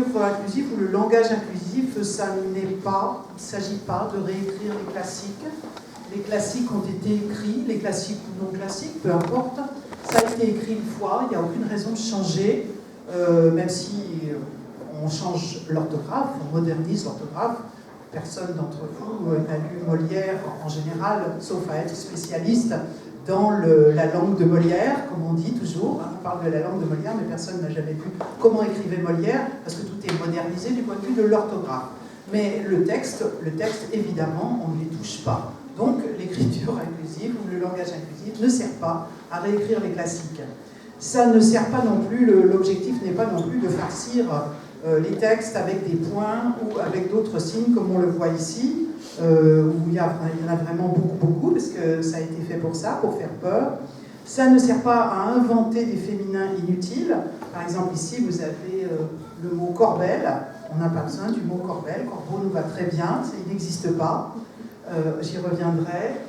l'écriture inclusive ou le langage inclusif, ça n'est pas, il ne s'agit pas de réécrire les classiques. Les classiques ont été écrits, les classiques ou non classiques, peu importe. Ça a été écrit une fois, il n'y a aucune raison de changer, même si on change l'orthographe, on modernise l'orthographe. Personne d'entre vous n'a lu Molière en général, sauf à être spécialiste dans la langue de Molière, comme on dit toujours. On parle de la langue de Molière, mais personne n'a jamais vu comment écrivait Molière, parce que tout est modernisé du point de vue de l'orthographe. Mais le texte, évidemment, on ne les touche pas. Donc, l'écriture inclusive ou le langage inclusif ne sert pas à réécrire les classiques. Ça ne sert pas non plus, l'objectif n'est pas non plus de farcir les textes avec des points ou avec d'autres signes, comme on le voit ici, où il y en a vraiment beaucoup, parce que ça a été fait pour ça, pour faire peur. Ça ne sert pas à inventer des féminins inutiles. Par exemple, ici, vous avez le mot corbel. On n'a pas besoin du mot corbel. Corbeau nous va très bien, il n'existe pas. J'y reviendrai.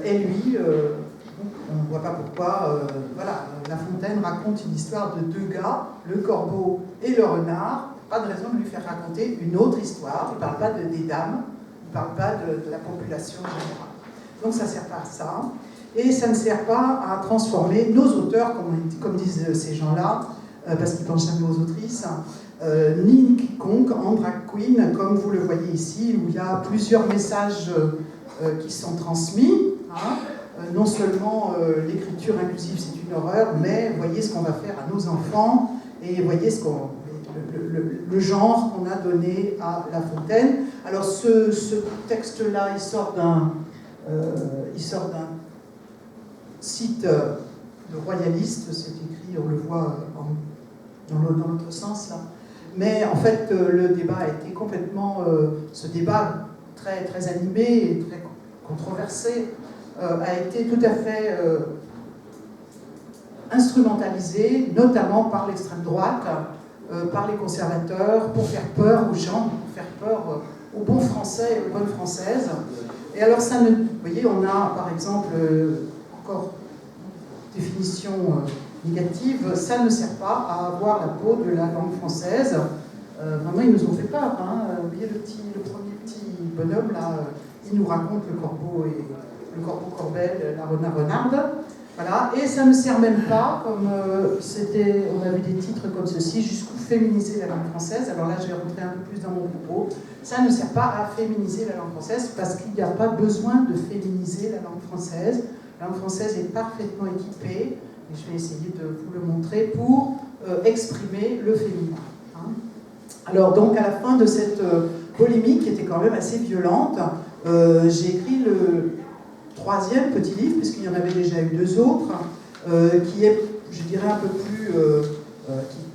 Et lui, on ne voit pas pourquoi. Voilà, La Fontaine raconte une histoire de deux gars, le corbeau et le renard. Pas de raison de lui faire raconter une autre histoire. Il ne parle pas des dames, il ne parle pas de la population générale. Donc ça ne sert pas à ça. Et ça ne sert pas à transformer nos auteurs, comme disent ces gens-là, parce qu'ils ne pensent jamais aux autrices, ni quiconque en drag queen, comme vous le voyez ici, où il y a plusieurs messages qui sont transmis. Hein. Non seulement l'écriture inclusive, c'est une horreur, mais voyez ce qu'on va faire à nos enfants, et voyez le genre qu'on a donné à La Fontaine. Alors ce texte-là, il sort d'un site de royaliste, c'est écrit, on le voit dans l'autre sens là. Mais en fait, le débat a été complètement, ce débat très, très animé et très controversé, a été tout à fait instrumentalisé, notamment par l'extrême droite, par les conservateurs, pour faire peur aux gens, pour faire peur aux bons Français et aux bonnes Françaises. Et alors ça ne... Vous voyez, on a par exemple, encore définition négative, ça ne sert pas à avoir la peau de la langue française. Vraiment, ils nous ont fait peur. Hein. Vous voyez le premier petit bonhomme, là, il nous raconte le corbeau corbel, la renarde. Voilà. Et ça ne sert même pas, comme on a vu des titres comme ceci, jusqu'où féminiser la langue française. Alors là, je vais rentrer un peu plus dans mon propos. Ça ne sert pas à féminiser la langue française, parce qu'il n'y a pas besoin de féminiser la langue française. La langue française est parfaitement équipée, et je vais essayer de vous le montrer, pour exprimer le féminin. Hein. Alors donc, à la fin de cette polémique, qui était quand même assez violente, j'ai écrit le troisième petit livre, puisqu'il y en avait déjà eu deux autres, qui est, je dirais, un peu plus...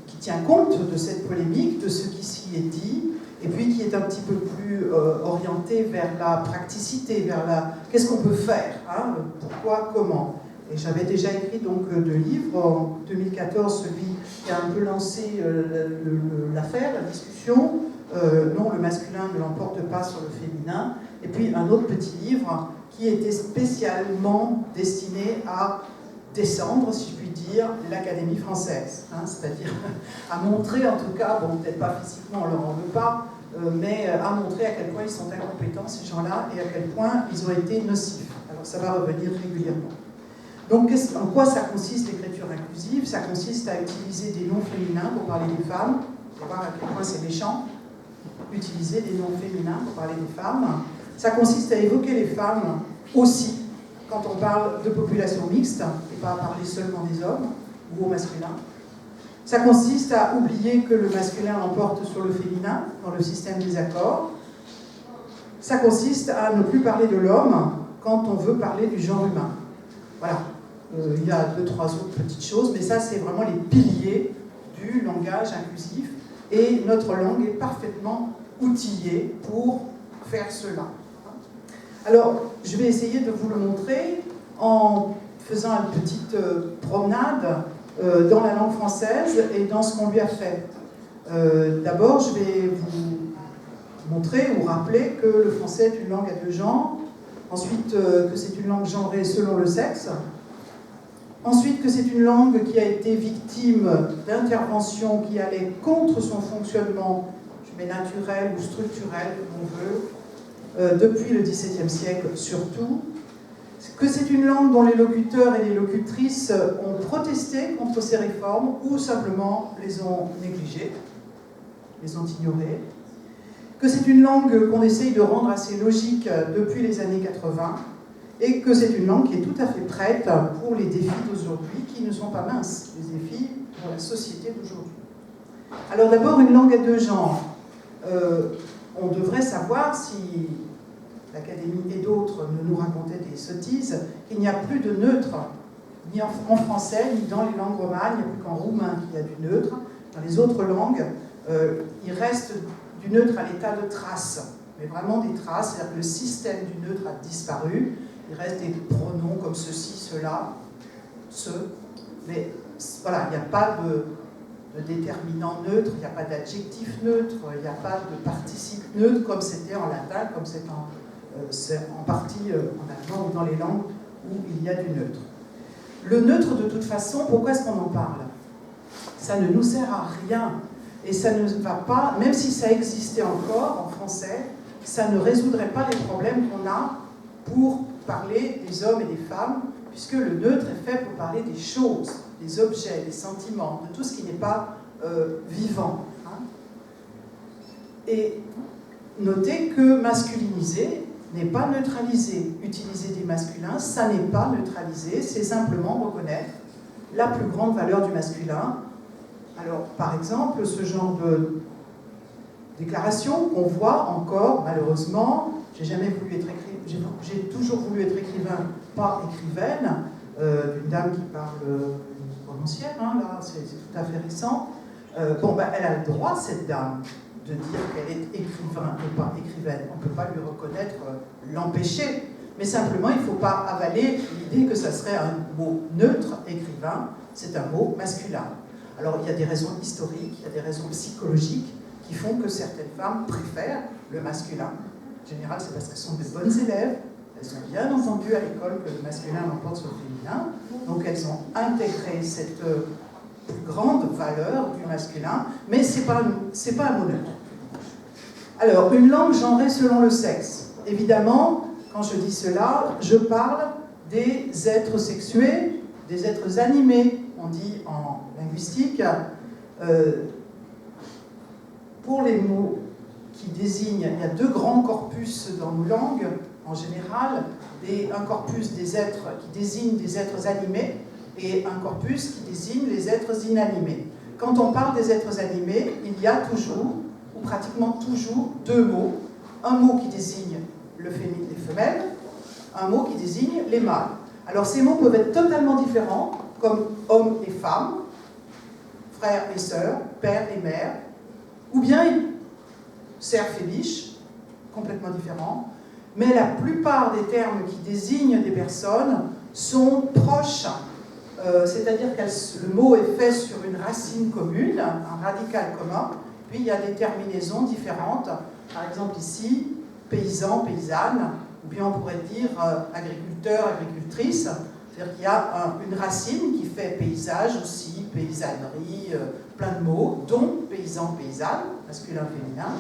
qui tient compte de cette polémique, de ce qui s'y est dit, et puis qui est un petit peu plus orienté vers la praticité, vers la... Qu'est-ce qu'on peut faire, hein, pourquoi, comment. Et j'avais déjà écrit donc deux livres, en 2014, celui qui a un peu lancé l'affaire, la discussion, non, le masculin ne l'emporte pas sur le féminin, et puis un autre petit livre qui était spécialement destiné à descendre, si je puis dire, l'Académie française, hein, c'est-à-dire à montrer, en tout cas, bon, peut-être pas physiquement, on leur en veut pas, mais à montrer à quel point ils sont incompétents, ces gens-là, et à quel point ils ont été nocifs. Alors ça va revenir régulièrement. Donc, en quoi ça consiste l'écriture inclusive? Ça consiste à utiliser des noms féminins pour parler des femmes. Vous allez voir à quel point c'est méchant. Utiliser des noms féminins pour parler des femmes. Ça consiste à évoquer les femmes aussi, quand on parle de population mixte, et pas à parler seulement des hommes ou au masculin. Ça consiste à oublier que le masculin l'emporte sur le féminin dans le système des accords. Ça consiste à ne plus parler de l'homme quand on veut parler du genre humain. Voilà. Il y a deux, trois autres petites choses, mais ça, c'est vraiment les piliers du langage inclusif. Et notre langue est parfaitement outillée pour faire cela. Alors, je vais essayer de vous le montrer en faisant une petite promenade dans la langue française et dans ce qu'on lui a fait. D'abord, je vais vous montrer ou rappeler que le français est une langue à deux genres, ensuite que c'est une langue genrée selon le sexe, Ensuite, que c'est une langue qui a été victime d'interventions qui allaient contre son fonctionnement, je mets naturel ou structurel, comme on veut, depuis le XVIIe siècle surtout. Que c'est une langue dont les locuteurs et les locutrices ont protesté contre ces réformes ou simplement les ont négligées, les ont ignorées. Que c'est une langue qu'on essaye de rendre assez logique depuis les années 80 et que c'est une langue qui est tout à fait prête pour les défis d'aujourd'hui qui ne sont pas minces, les défis pour la société d'aujourd'hui. Alors d'abord, une langue à deux genres. On devrait savoir, si l'Académie et d'autres ne nous racontaient des sottises, qu'il n'y a plus de neutre, ni en français, ni dans les langues romanes, il n'y a plus qu'en roumain qu'il y a du neutre. Dans les autres langues, il reste du neutre à l'état de trace, mais vraiment des traces, c'est-à-dire que le système du neutre a disparu, il reste des pronoms comme ceci, cela, ce, mais voilà, il n'y a pas de déterminant neutre, il n'y a pas d'adjectif neutre, il n'y a pas de participe neutre comme c'était en latin, comme c'est en partie en allemand ou dans les langues où il y a du neutre. Le neutre, de toute façon, pourquoi est-ce qu'on en parle? Ça ne nous sert à rien. Et ça ne va pas, même si ça existait encore en français, ça ne résoudrait pas les problèmes qu'on a pour parler des hommes et des femmes, puisque le neutre est fait pour parler des choses, des objets, des sentiments, de tout ce qui n'est pas vivant. Hein. Et notez que masculiniser n'est pas neutraliser. Utiliser des masculins, ça n'est pas neutraliser, c'est simplement reconnaître la plus grande valeur du masculin. Alors, par exemple, ce genre de déclaration qu'on voit encore, malheureusement, j'ai toujours voulu être écrivain, pas écrivaine, d'une dame qui parle romancière, hein, là, c'est tout à fait récent. Elle a le droit, cette dame, de dire qu'elle est écrivain et pas écrivaine. On ne peut pas lui reconnaître, l'empêcher, mais simplement, il ne faut pas avaler l'idée que ça serait un mot neutre, écrivain, c'est un mot masculin. Alors, il y a des raisons historiques, il y a des raisons psychologiques qui font que certaines femmes préfèrent le masculin. En général, c'est parce qu'elles sont de bonnes élèves, elles ont bien entendu à l'école que le masculin l'emporte sur le féminin, donc elles ont intégré cette plus grande valeur du masculin, mais c'est pas un mot neutre. Alors, une langue genrée selon le sexe. Évidemment, quand je dis cela, je parle des êtres sexués, des êtres animés, on dit en linguistique, pour les mots qui désignent, il y a deux grands corpus dans nos langues, en général, un corpus des êtres qui désigne des êtres animés et un corpus qui désigne les êtres inanimés. Quand on parle des êtres animés, il y a toujours, ou pratiquement toujours, deux mots. Un mot qui désigne les femelles, un mot qui désigne les mâles. Alors ces mots peuvent être totalement différents, comme homme et femme, frère et sœur, père et mère, ou bien cerf et biche, complètement différents, mais la plupart des termes qui désignent des personnes sont proches, c'est-à-dire que le mot est fait sur une racine commune, un radical commun, puis il y a des terminaisons différentes, par exemple ici, paysan, paysanne, ou bien on pourrait dire agriculteur, agricultrice, c'est-à-dire qu'il y a une racine qui fait paysage aussi, paysannerie, plein de mots, dont paysan, paysanne, masculin, féminin,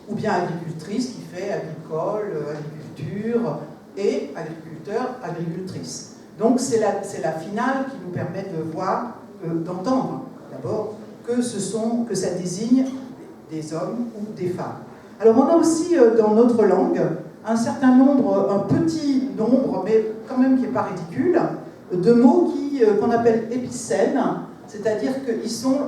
ou bien agricultrice qui fait agricole, agriculture, et agriculteur, agricultrice. Donc c'est la finale qui nous permet de voir, d'entendre d'abord que ça désigne des hommes ou des femmes. Alors on a aussi dans notre langue un certain nombre, un petit nombre, mais quand même qui n'est pas ridicule, de mots qu'on appelle épicènes, c'est-à-dire qu'ils sont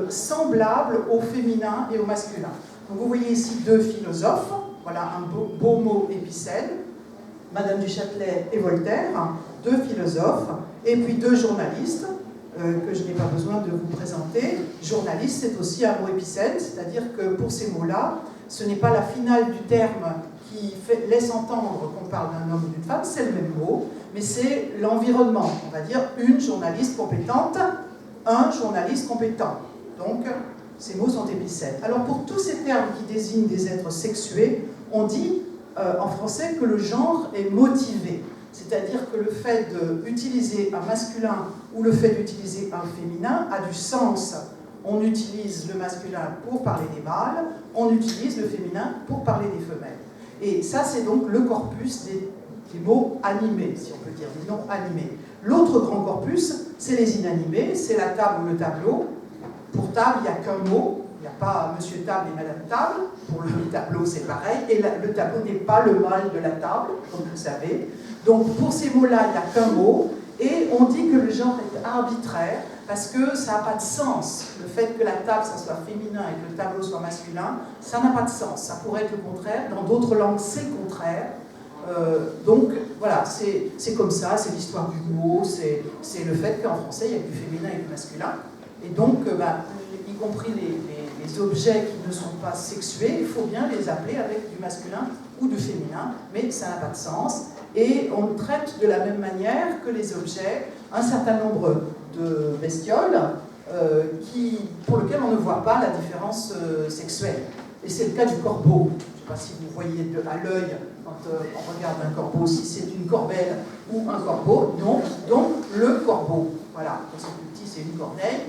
semblables au féminin et au masculin. Donc vous voyez ici deux philosophes, voilà un beau mot épicène, Madame du Châtelet et Voltaire, deux philosophes, et puis deux journalistes, que je n'ai pas besoin de vous présenter. Journaliste, c'est aussi un mot épicène, c'est-à-dire que pour ces mots-là, ce n'est pas la finale du terme qui laisse entendre qu'on parle d'un homme ou d'une femme, c'est le même mot, mais c'est l'environnement. On va dire une journaliste compétente, un journaliste compétent. Donc, ces mots sont épicènes. Alors, pour tous ces termes qui désignent des êtres sexués, on dit en français que le genre est motivé. C'est-à-dire que le fait d'utiliser un masculin ou le fait d'utiliser un féminin a du sens. On utilise le masculin pour parler des mâles, on utilise le féminin pour parler des femelles. Et ça, c'est donc le corpus des mots animés, si on peut dire, des noms animés. L'autre grand corpus, c'est les inanimés, c'est la table ou le tableau. Pour table, il n'y a qu'un mot, il n'y a pas Monsieur Table et Madame Table. Pour le tableau, c'est pareil. Et le tableau n'est pas le mâle de la table, comme vous le savez. Donc pour ces mots-là, il n'y a qu'un mot. Et on dit que le genre est arbitraire parce que ça n'a pas de sens. Le fait que la table, ça soit féminin et que le tableau soit masculin, ça n'a pas de sens. Ça pourrait être le contraire. Dans d'autres langues, c'est le contraire. Donc voilà, c'est comme ça, c'est l'histoire du mot, c'est le fait qu'en français, il y a du féminin et du masculin. Et donc, y compris les objets qui ne sont pas sexués, il faut bien les appeler avec du masculin ou du féminin, mais ça n'a pas de sens. Et on traite de la même manière que les objets un certain nombre de bestioles pour lesquelles on ne voit pas la différence sexuelle. Et c'est le cas du corbeau. Je ne sais pas si vous voyez à l'œil, quand on regarde un corbeau, si c'est une corbeille ou un corbeau. Non, donc le corbeau. Voilà, quand c'est plus petit, c'est une corneille,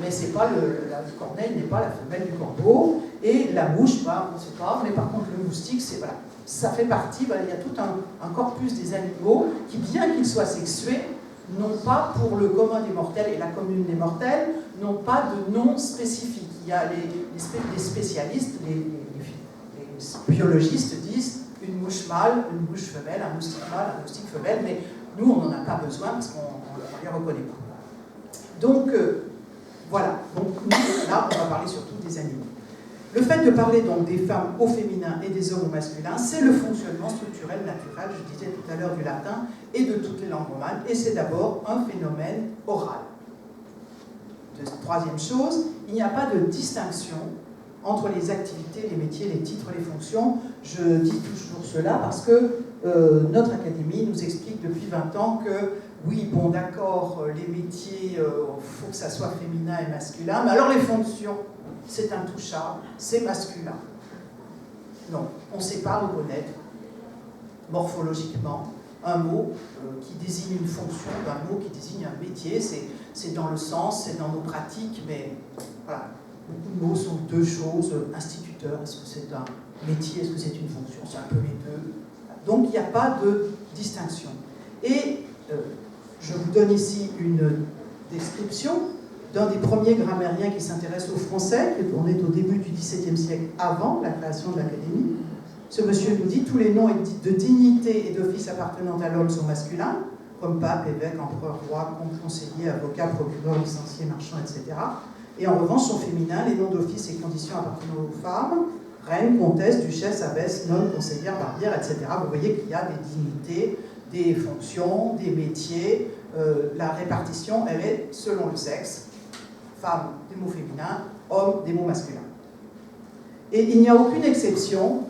mais c'est pas la corneille n'est pas la femelle du corbeau. Et la mouche, on ne sait pas, mais par contre le moustique, voilà, ça fait partie, il y a tout un corpus des animaux qui, bien qu'ils soient sexués, n'ont pas, pour le commun des mortels et la commune des mortels, n'ont pas de nom spécifique. Il y a les spécialistes, les biologistes disent une mouche mâle, une mouche femelle, un moustique mâle, un moustique femelle, mais nous, on n'en a pas besoin parce qu'on ne les reconnaît pas. Donc, voilà. Donc, nous, là, on va parler surtout des animaux. Le fait de parler donc des femmes au féminin et des hommes au masculin, c'est le fonctionnement structurel naturel, je disais tout à l'heure, du latin et de toutes les langues romanes, et c'est d'abord un phénomène oral. Troisième chose, il n'y a pas de distinction entre les activités, les métiers, les titres, les fonctions. Je dis toujours cela parce que notre académie nous explique depuis 20 ans que oui, bon d'accord, les métiers, il faut que ça soit féminin et masculin, mais alors les fonctions, c'est intouchable, c'est masculin. Non, on ne sait pas reconnaître morphologiquement un mot qui désigne une fonction d'un mot qui désigne un métier. C'est dans le sens, c'est dans nos pratiques, mais voilà. Beaucoup de mots sont deux choses. Instituteur, est-ce que c'est un métier, est-ce que c'est une fonction? C'est un peu les deux. Donc il n'y a pas de distinction. Et je vous donne ici une description d'un des premiers grammairiens qui s'intéresse au français. On est au début du XVIIe siècle, avant la création de l'Académie. Ce monsieur nous dit « Tous les noms de dignité et d'office appartenant à l'homme sont masculins, comme pape, évêque, empereur, roi, comte, conseiller, avocat, procureur, licencié, marchand, etc. Et en revanche sont féminins les noms d'office et conditions appartenant aux femmes, reine, comtesse, duchesse, abbesse, nonne, conseillère, barbière, etc. » Vous voyez qu'il y a des dignités, des fonctions, des métiers. La répartition, elle est selon le sexe. Femmes, des mots féminins, hommes, des mots masculins. Et il n'y a aucune exception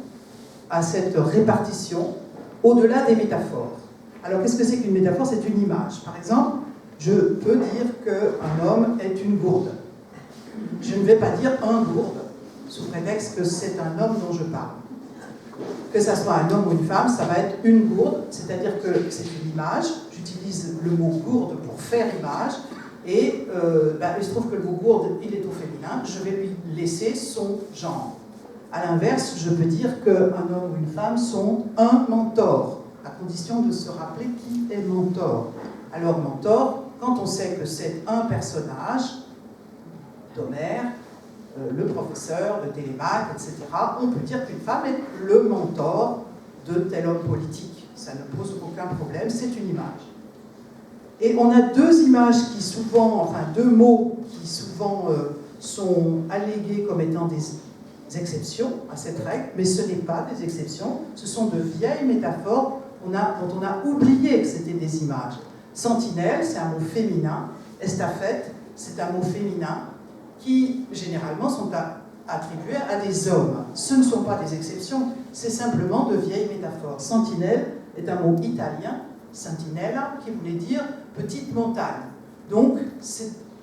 à cette répartition au-delà des métaphores. Alors qu'est-ce que c'est qu'une métaphore? C'est une image. Par exemple, je peux dire qu'un homme est une gourde. Je ne vais pas dire un gourde, sous prétexte que c'est un homme dont je parle. Que ça soit un homme ou une femme, ça va être une gourde, c'est-à-dire que c'est une image. J'utilise le mot gourde pour faire image. Et il se trouve que le mot gourde, il est au féminin, je vais lui laisser son genre. À l'inverse, je peux dire qu'un homme ou une femme sont un mentor, à condition de se rappeler qui est mentor. Alors mentor, quand on sait que c'est un personnage, d'Homère, le professeur de Télémaque, etc., on peut dire qu'une femme est le mentor de tel homme politique. Ça ne pose aucun problème, c'est une image. Et on a deux images qui souvent, enfin deux mots qui souvent sont allégués comme étant des exceptions à cette règle, mais ce n'est pas des exceptions, ce sont de vieilles métaphores dont on a oublié que c'était des images. Sentinelle, c'est un mot féminin, estafette, c'est un mot féminin, qui généralement sont attribués à des hommes. Ce ne sont pas des exceptions, c'est simplement de vieilles métaphores. Sentinelle est un mot italien, sentinella, qui voulait dire petite montagne. Donc,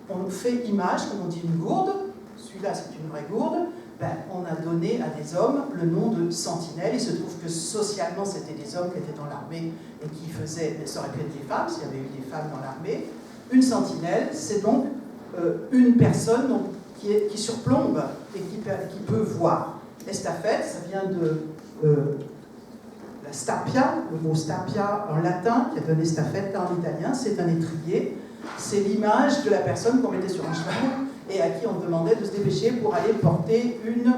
on fait image, comme on dit une gourde, celui-là c'est une vraie gourde, ben, on a donné à des hommes le nom de sentinelle. Il se trouve que socialement, c'était des hommes qui étaient dans l'armée et qui faisaient, ça aurait pu être des femmes, s'il y avait eu des femmes dans l'armée. Une sentinelle, c'est donc une personne donc, qui surplombe et qui peut voir. Estafette, ça vient de la stapia, le mot stapia en latin, qui a donné stafette en italien, c'est un étrier. C'est l'image de la personne qu'on mettait sur un cheval et à qui on demandait de se dépêcher pour aller porter une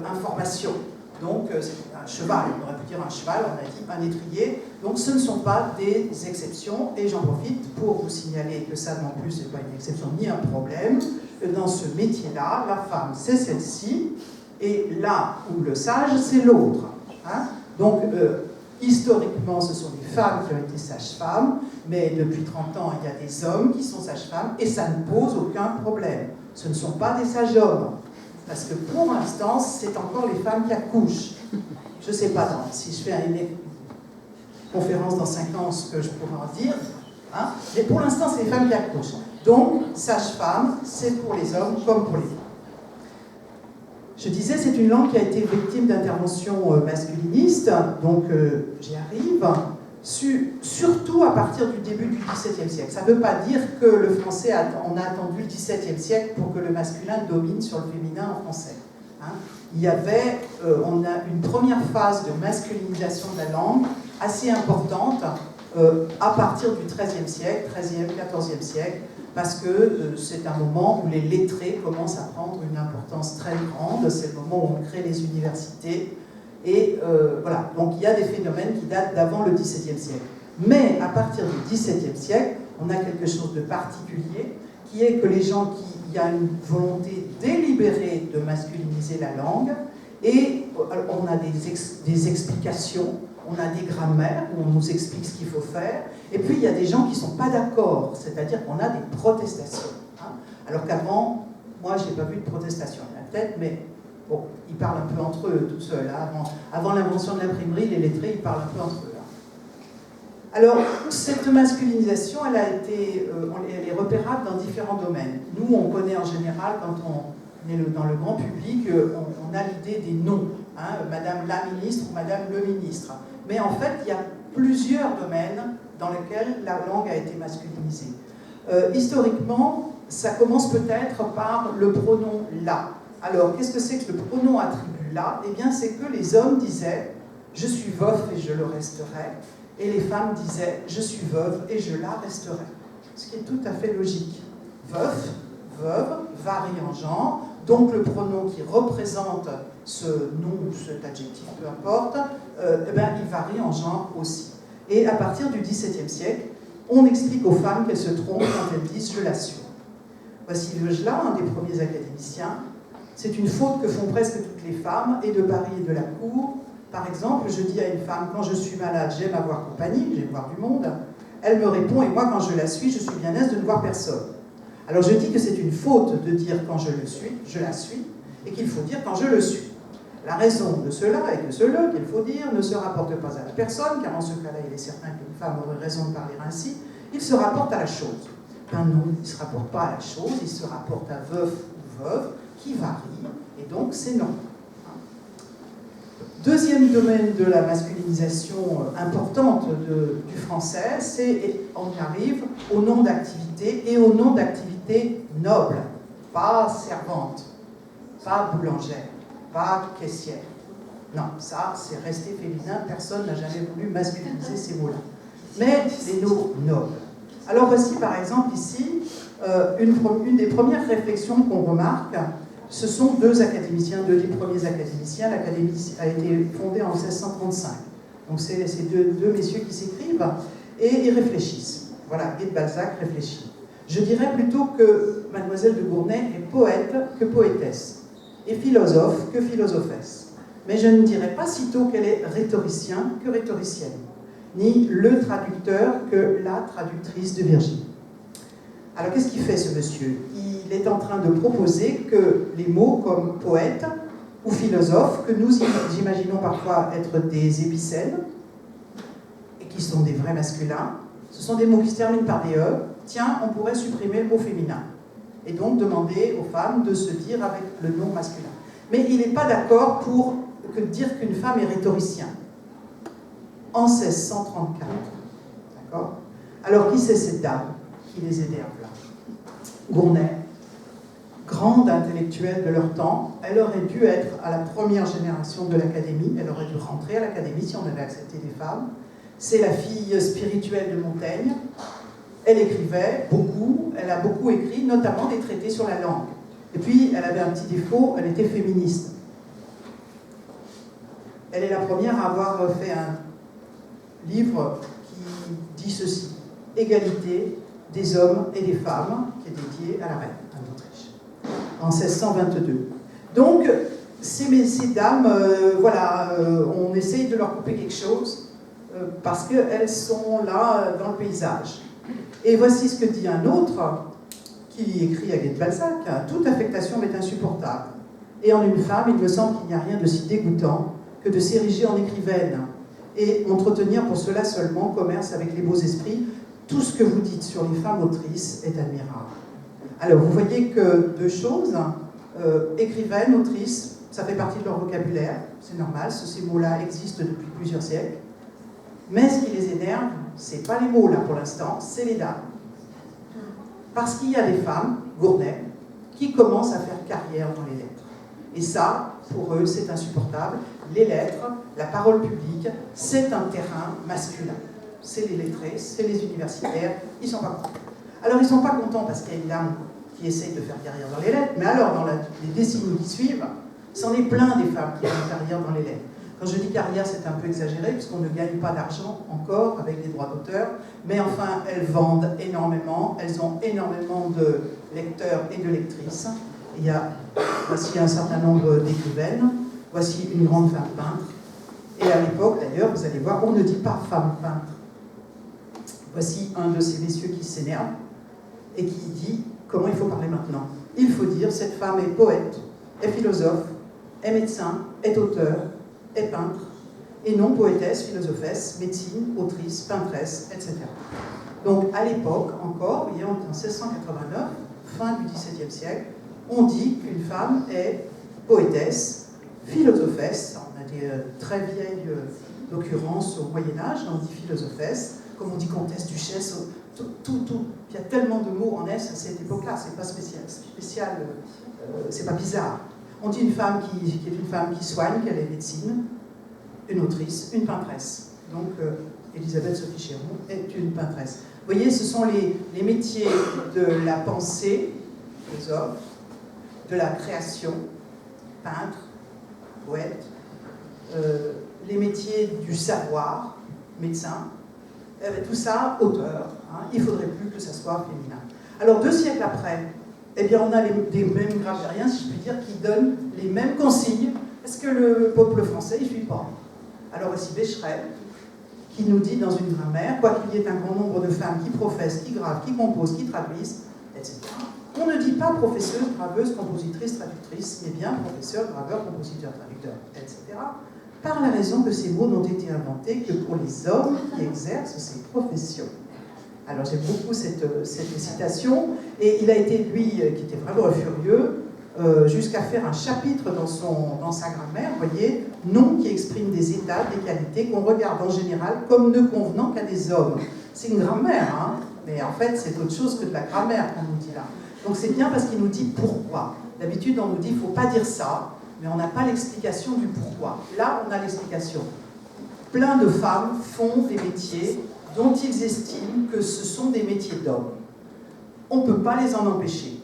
information. Donc, c'est un cheval, on aurait pu dire un cheval, on a dit un étrier. Donc, ce ne sont pas des exceptions. Et j'en profite pour vous signaler que ça, non plus, ce n'est pas une exception ni un problème. Dans ce métier-là, la femme, c'est celle-ci, et là où le sage, c'est l'autre. Hein? Donc, historiquement, ce sont des femmes qui ont été sages-femmes, mais depuis 30 ans, il y a des hommes qui sont sages-femmes, et ça ne pose aucun problème. Ce ne sont pas des sages-hommes. Parce que pour l'instant, c'est encore les femmes qui accouchent. Je ne sais pas si je fais une conférence dans 5 ans ce que je pourrais en dire. Hein, mais pour l'instant, c'est les femmes qui accouchent. Donc, sage-femme, c'est pour les hommes comme pour les femmes. Je disais, c'est une langue qui a été victime d'interventions masculinistes. Donc, j'y arrive. Surtout à partir du début du XVIIe siècle. Ça ne veut pas dire que le français, on a attendu le XVIIe siècle pour que le masculin domine sur le féminin en français. Hein. Il y avait, on a une première phase de masculinisation de la langue assez importante à partir du XIIIe siècle, XIIIe, XIVe siècle, parce que c'est un moment où les lettrés commencent à prendre une importance très grande, c'est le moment où on crée les universités. Et voilà, donc il y a des phénomènes qui datent d'avant le XVIIe siècle. Mais à partir du XVIIe siècle, on a quelque chose de particulier, qui est que les gens il y a une volonté délibérée de masculiniser la langue, et on a des explications, on a des grammaires où on nous explique ce qu'il faut faire, et puis il y a des gens qui ne sont pas d'accord, c'est-à-dire qu'on a des protestations. Hein. Alors qu'avant, moi je n'ai pas vu de protestation, il y en a peut-être, mais bon, ils parlent un peu entre eux tout seuls. Hein. Avant l'invention de l'imprimerie, les lettrés, ils parlent un peu entre eux. Hein. Alors, cette masculinisation, elle est repérable dans différents domaines. Nous, on connaît en général, quand on est dans le grand public, on a l'idée des noms. Hein, Madame la ministre ou Madame le ministre. Mais en fait, il y a plusieurs domaines dans lesquels la langue a été masculinisée. Historiquement, ça commence peut-être par le pronom « la ». Alors, qu'est-ce que c'est que le pronom attribut là? Eh bien, c'est que les hommes disaient « je suis veuf et je le resterai », et les femmes disaient « je suis veuve et je la resterai ». Ce qui est tout à fait logique. Veuf, veuve, varie en genre, donc le pronom qui représente ce nom ou cet adjectif, peu importe, eh bien, il varie en genre aussi. Et à partir du XVIIe siècle, on explique aux femmes qu'elles se trompent quand elles disent « je la suis ». Voici Veugelas, un des premiers académiciens. C'est une faute que font presque toutes les femmes, et de Paris et de la cour. Par exemple, je dis à une femme, quand je suis malade, j'aime avoir compagnie, j'aime voir du monde. Elle me répond, et moi, quand je la suis, je suis bien aise de ne voir personne. Alors je dis que c'est une faute de dire quand je la suis, et qu'il faut dire quand je le suis. La raison de cela est que ce « qu'il faut dire ne se rapporte pas à la personne, car en ce cas-là, il est certain qu'une femme aurait raison de parler ainsi, il se rapporte à la chose. Ben non, il ne se rapporte pas à la chose, il se rapporte à veuf ou veuve, qui varie, et donc c'est non. Deuxième domaine de la masculinisation importante du français, c'est, on y arrive, au nom d'activité, et au nom d'activité noble, pas servante, pas boulangère, pas caissière. Non, ça, c'est resté féminin, personne n'a jamais voulu masculiniser ces mots-là. Mais les mots nobles. Alors voici par exemple ici une des premières réflexions qu'on remarque. Ce sont deux académiciens, deux des premiers académiciens. L'Académie a été fondée en 1635. Donc c'est ces deux messieurs qui s'écrivent et ils réfléchissent. Voilà, Guy de Balzac réfléchit. Je dirais plutôt que Mademoiselle de Gournay est poète que poétesse, et philosophe que philosophesse. Mais je ne dirais pas sitôt qu'elle est rhétoricien que rhétoricienne, ni le traducteur que la traductrice de Virgile. Alors qu'est-ce qu'il fait ce monsieur? Il est en train de proposer que les mots comme poète ou philosophe, que nous imaginons parfois être des épicènes, et qui sont des vrais masculins, ce sont des mots qui se terminent par des « e », tiens, on pourrait supprimer le mot féminin, et donc demander aux femmes de se dire avec le nom masculin. Mais il n'est pas d'accord pour dire qu'une femme est rhétoricien. En 1634. D'accord? Alors, qui c'est cette dame qui les énerve là? Gournay, grande intellectuelle de leur temps, elle aurait dû être à la première génération de l'Académie, elle aurait dû rentrer à l'Académie si on avait accepté des femmes. C'est la fille spirituelle de Montaigne. Elle écrivait beaucoup, elle a beaucoup écrit, notamment des traités sur la langue. Et puis, elle avait un petit défaut, elle était féministe. Elle est la première à avoir fait un livre qui dit ceci: Égalité des hommes et des femmes, qui est dédié à la reine d'Autriche, en 1622. Donc, ces dames, voilà, on essaye de leur couper quelque chose, parce qu'elles sont là dans le paysage. Et voici ce que dit un autre, qui écrit à Guette-Balzac: toute affectation m'est insupportable. Et en une femme, il me semble qu'il n'y a rien de si dégoûtant que de s'ériger en écrivaine et entretenir pour cela seulement commerce avec les beaux esprits. Tout ce que vous dites sur les femmes autrices est admirable. Alors, vous voyez que deux choses, écrivaine, autrice, ça fait partie de leur vocabulaire, c'est normal, ces mots-là existent depuis plusieurs siècles. Mais ce qui les énerve, c'est pas les mots là pour l'instant, c'est les dames. Parce qu'il y a des femmes, Gournay, qui commencent à faire carrière dans les lettres. Et ça, pour eux, c'est insupportable. Les lettres, la parole publique, c'est un terrain masculin. C'est les lettrés, c'est les universitaires, ils ne sont pas contents. Alors ils ne sont pas contents parce qu'il y a une dame qui essaye de faire carrière dans les lettres, mais alors dans les décennies qui suivent, c'en est plein des femmes qui font carrière dans les lettres. Quand je dis carrière, c'est un peu exagéré, puisqu'on ne gagne pas d'argent encore avec les droits d'auteur, mais enfin, elles vendent énormément, elles ont énormément de lecteurs et de lectrices. Voici un certain nombre d'écrivaines, voici une grande femme peintre, et à l'époque, d'ailleurs, vous allez voir, on ne dit pas femme peintre. Voici un de ces messieurs qui s'énerve et qui dit comment il faut parler maintenant. Il faut dire, cette femme est poète, est philosophe, est médecin, est auteur, est peintre, et non poétesse, philosophesse, médecine, autrice, peintresse, etc. Donc à l'époque encore, vous voyez, en 1689, fin du XVIIe siècle, on dit qu'une femme est poétesse, philosophesse, on a des très vieilles occurrences au Moyen-Âge, on dit philosophesse, comme on dit comtesse, duchesse, tout. Il y a tellement de mots en S à cette époque-là, c'est pas spécial, c'est pas bizarre. On dit une femme qui est une femme qui soigne, qu'elle est médecine, une autrice, une peintresse. Donc, Elisabeth Sophie Chéron est une peintresse. Vous voyez, ce sont les métiers de la pensée, philosophe, de la création, peintre, poète, les métiers du savoir, médecin, tout ça, auteur. Hein, il ne faudrait plus que ça soit féminin. Alors, 2 siècles après, eh bien, on a des mêmes grammairiens, si je puis dire, qui donnent les mêmes consignes, parce que le peuple français, il ne suit pas. Alors, voici Becherel, qui nous dit dans une grammaire, quoi qu'il y ait un grand nombre de femmes qui professent, qui gravent, qui composent, qui traduisent, etc. On ne dit pas professeuse, graveuse, compositrice, traductrice, mais bien professeur, graveur, compositeur, traducteur, etc. Par la raison que ces mots n'ont été inventés que pour les hommes qui exercent ces professions. Alors j'aime beaucoup cette citation, et il a été, lui, qui était vraiment furieux, jusqu'à faire un chapitre dans sa grammaire, vous voyez, nom qui exprime des états, des qualités qu'on regarde en général comme ne convenant qu'à des hommes. C'est une grammaire, hein, mais en fait c'est autre chose que de la grammaire qu'on nous dit là. Donc c'est bien parce qu'il nous dit pourquoi. D'habitude on nous dit il ne faut pas dire ça, mais on n'a pas l'explication du pourquoi. Là on a l'explication. Plein de femmes font des métiers dont ils estiment que ce sont des métiers d'hommes. On ne peut pas les en empêcher,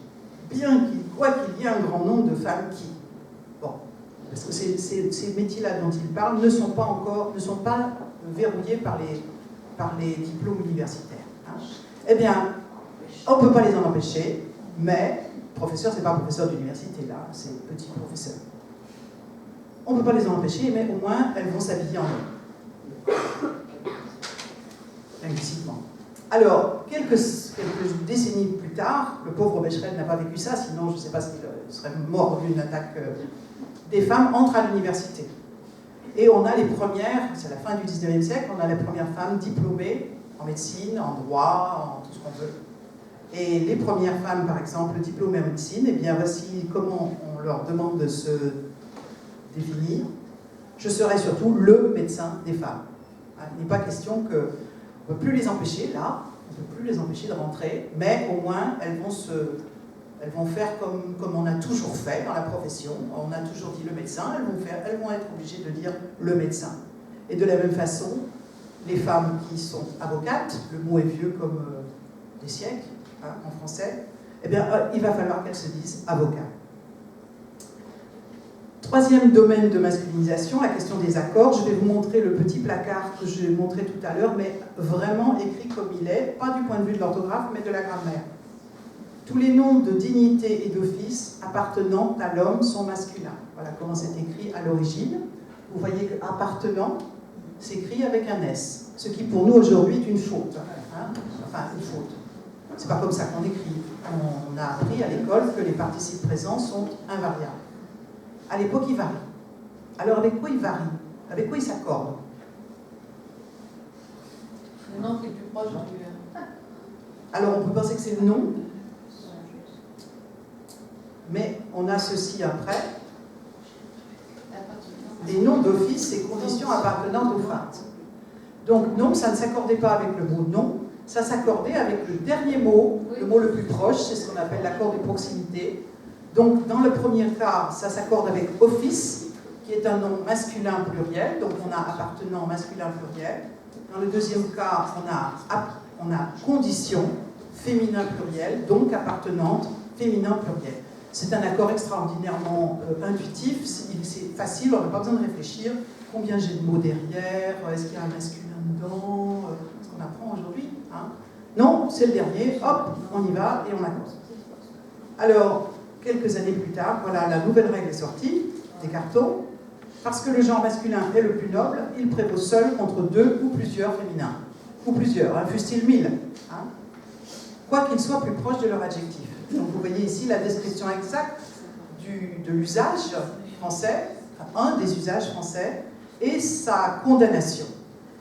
quoi qu'il y ait un grand nombre de femmes qui... Bon, parce que ces métiers-là dont ils parlent ne sont pas verrouillés par les diplômes universitaires. Hein. Eh bien, on ne peut pas les en empêcher, mais professeur, c'est pas professeur d'université, là, c'est petit professeur. On ne peut pas les en empêcher, mais au moins, elles vont s'habiller en homme. Implicitement. Alors, quelques décennies plus tard, le pauvre Becherel n'a pas vécu ça, sinon je ne sais pas s'il serait mort d'une attaque. Des femmes entrent à l'université. Et on a les premières, c'est la fin du 19e siècle, on a les premières femmes diplômées en médecine, en droit, en tout ce qu'on veut. Et les premières femmes, par exemple, diplômées en médecine, eh bien voici comment on leur demande de se définir. Je serai surtout le médecin des femmes. Il n'est pas question qu'on ne peut plus les empêcher, là, on ne peut plus les empêcher de rentrer, mais au moins elles vont faire comme on a toujours fait dans la profession. On a toujours dit le médecin, elles vont être obligées de dire le médecin. Et de la même façon, les femmes qui sont avocates, le mot est vieux comme des siècles en français, eh bien, il va falloir qu'elles se disent avocat. Troisième domaine de masculinisation, la question des accords. Je vais vous montrer le petit placard que j'ai montré tout à l'heure, mais vraiment écrit comme il est, pas du point de vue de l'orthographe, mais de la grammaire. Tous les noms de dignité et d'office appartenant à l'homme sont masculins. Voilà comment c'est écrit à l'origine. Vous voyez que appartenant s'écrit avec un S, ce qui pour nous aujourd'hui est une faute. Enfin, une faute. C'est pas comme ça qu'on écrit. On a appris à l'école que les participes présents sont invariables. À l'époque, ils varient. Alors, avec quoi ils varient? Avec quoi ils s'accordent? Le nom qui est plus proche du... Alors, on peut penser que c'est le nom, mais on a ceci après. Les noms d'office et conditions appartenant au FAT. Donc, non, ça ne s'accordait pas avec le mot non, ça s'accordait avec le dernier mot, le mot le plus proche, c'est ce qu'on appelle l'accord de proximité. Donc, dans le premier cas, ça s'accorde avec office, qui est un nom masculin pluriel, donc on a appartenant masculin pluriel. Dans le deuxième cas, on a condition, féminin pluriel, donc appartenante, féminin pluriel. C'est un accord extraordinairement intuitif, c'est facile, on n'a pas besoin de réfléchir. Combien j'ai de mots derrière, est-ce qu'il y a un masculin dedans, ce qu'on apprend aujourd'hui. Non, c'est le dernier, hop, on y va et on accorde. Alors, quelques années plus tard, voilà, la nouvelle règle est sortie, des cartons. Parce que le genre masculin est le plus noble, il prévaut seul contre deux ou plusieurs féminins. Ou plusieurs, fussent-ils 1000. Quoi qu'ils soient plus proches de leur adjectif. Donc vous voyez ici la description exacte de l'usage français, un des usages français, et sa condamnation.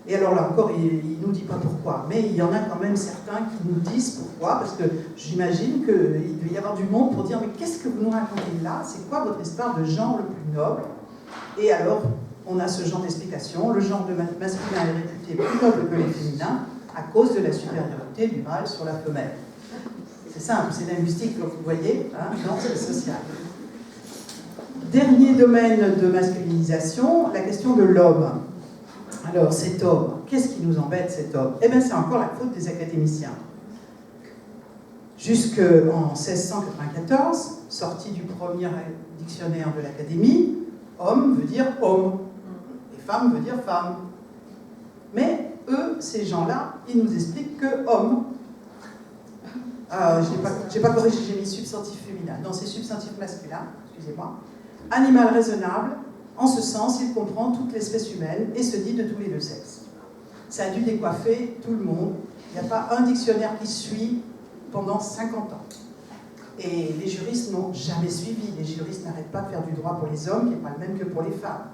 Et alors là encore, il ne nous dit pas pourquoi, mais il y en a quand même certains qui nous disent pourquoi, parce que j'imagine qu'il doit y avoir du monde pour dire « mais qu'est-ce que vous nous racontez là? C'est quoi votre histoire de genre le plus noble ?» Et alors, on a ce genre d'explication. Le genre de masculin est réputé plus noble que les féminins à cause de la supériorité du mâle sur la femelle. C'est simple, c'est linguistique, comme vous voyez, non, c'est social. Dernier domaine de masculinisation, la question de l'homme. Alors, cet homme, qu'est-ce qui nous embête, cet homme? Eh bien, c'est encore la faute des académiciens. Jusqu'en 1694, sortie du premier dictionnaire de l'Académie, homme veut dire homme, et femme veut dire femme. Mais eux, ces gens-là, ils nous expliquent que homme, j'ai pas corrigé, j'ai mis substantif féminin, non, c'est substantif masculin, excusez-moi, animal raisonnable. En ce sens, il comprend toute l'espèce humaine et se dit de tous les deux sexes. Ça a dû décoiffer tout le monde. Il n'y a pas un dictionnaire qui suit pendant 50 ans. Et les juristes n'ont jamais suivi. Les juristes n'arrêtent pas de faire du droit pour les hommes, qui n'est pas le même que pour les femmes.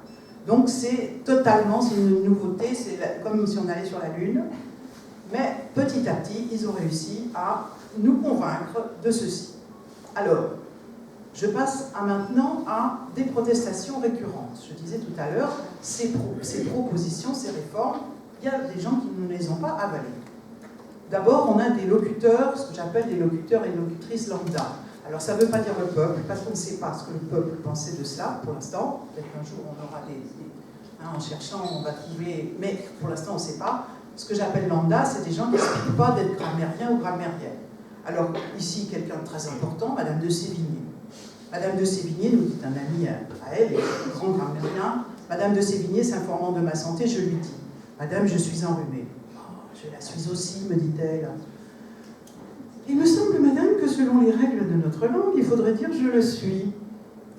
Donc c'est une nouveauté, c'est comme si on allait sur la Lune. Mais petit à petit, ils ont réussi à nous convaincre de ceci. Alors, je passe maintenant à des protestations récurrentes. Je disais tout à l'heure, ces propositions, ces réformes, il y a des gens qui ne les ont pas avalées. D'abord, on a des locuteurs, ce que j'appelle des locuteurs et locutrices lambda. Alors, ça ne veut pas dire le peuple, parce qu'on ne sait pas ce que le peuple pensait de cela, pour l'instant. Peut-être qu'un jour, on aura en cherchant, on va trouver, mais pour l'instant, on ne sait pas. Ce que j'appelle lambda, c'est des gens qui n'expliquent pas d'être grammairiens ou grammairiennes. Alors, ici, quelqu'un de très important, Madame de Sévigné. Madame de Sévigné nous dit un ami à elle, grand grammairien. Madame de Sévigné, s'informant de ma santé, je lui dis « Madame, je suis enrhumée. Oh, je la suis aussi, me dit-elle. Il me semble, madame, que selon les règles de notre langue, il faudrait dire « je le suis ».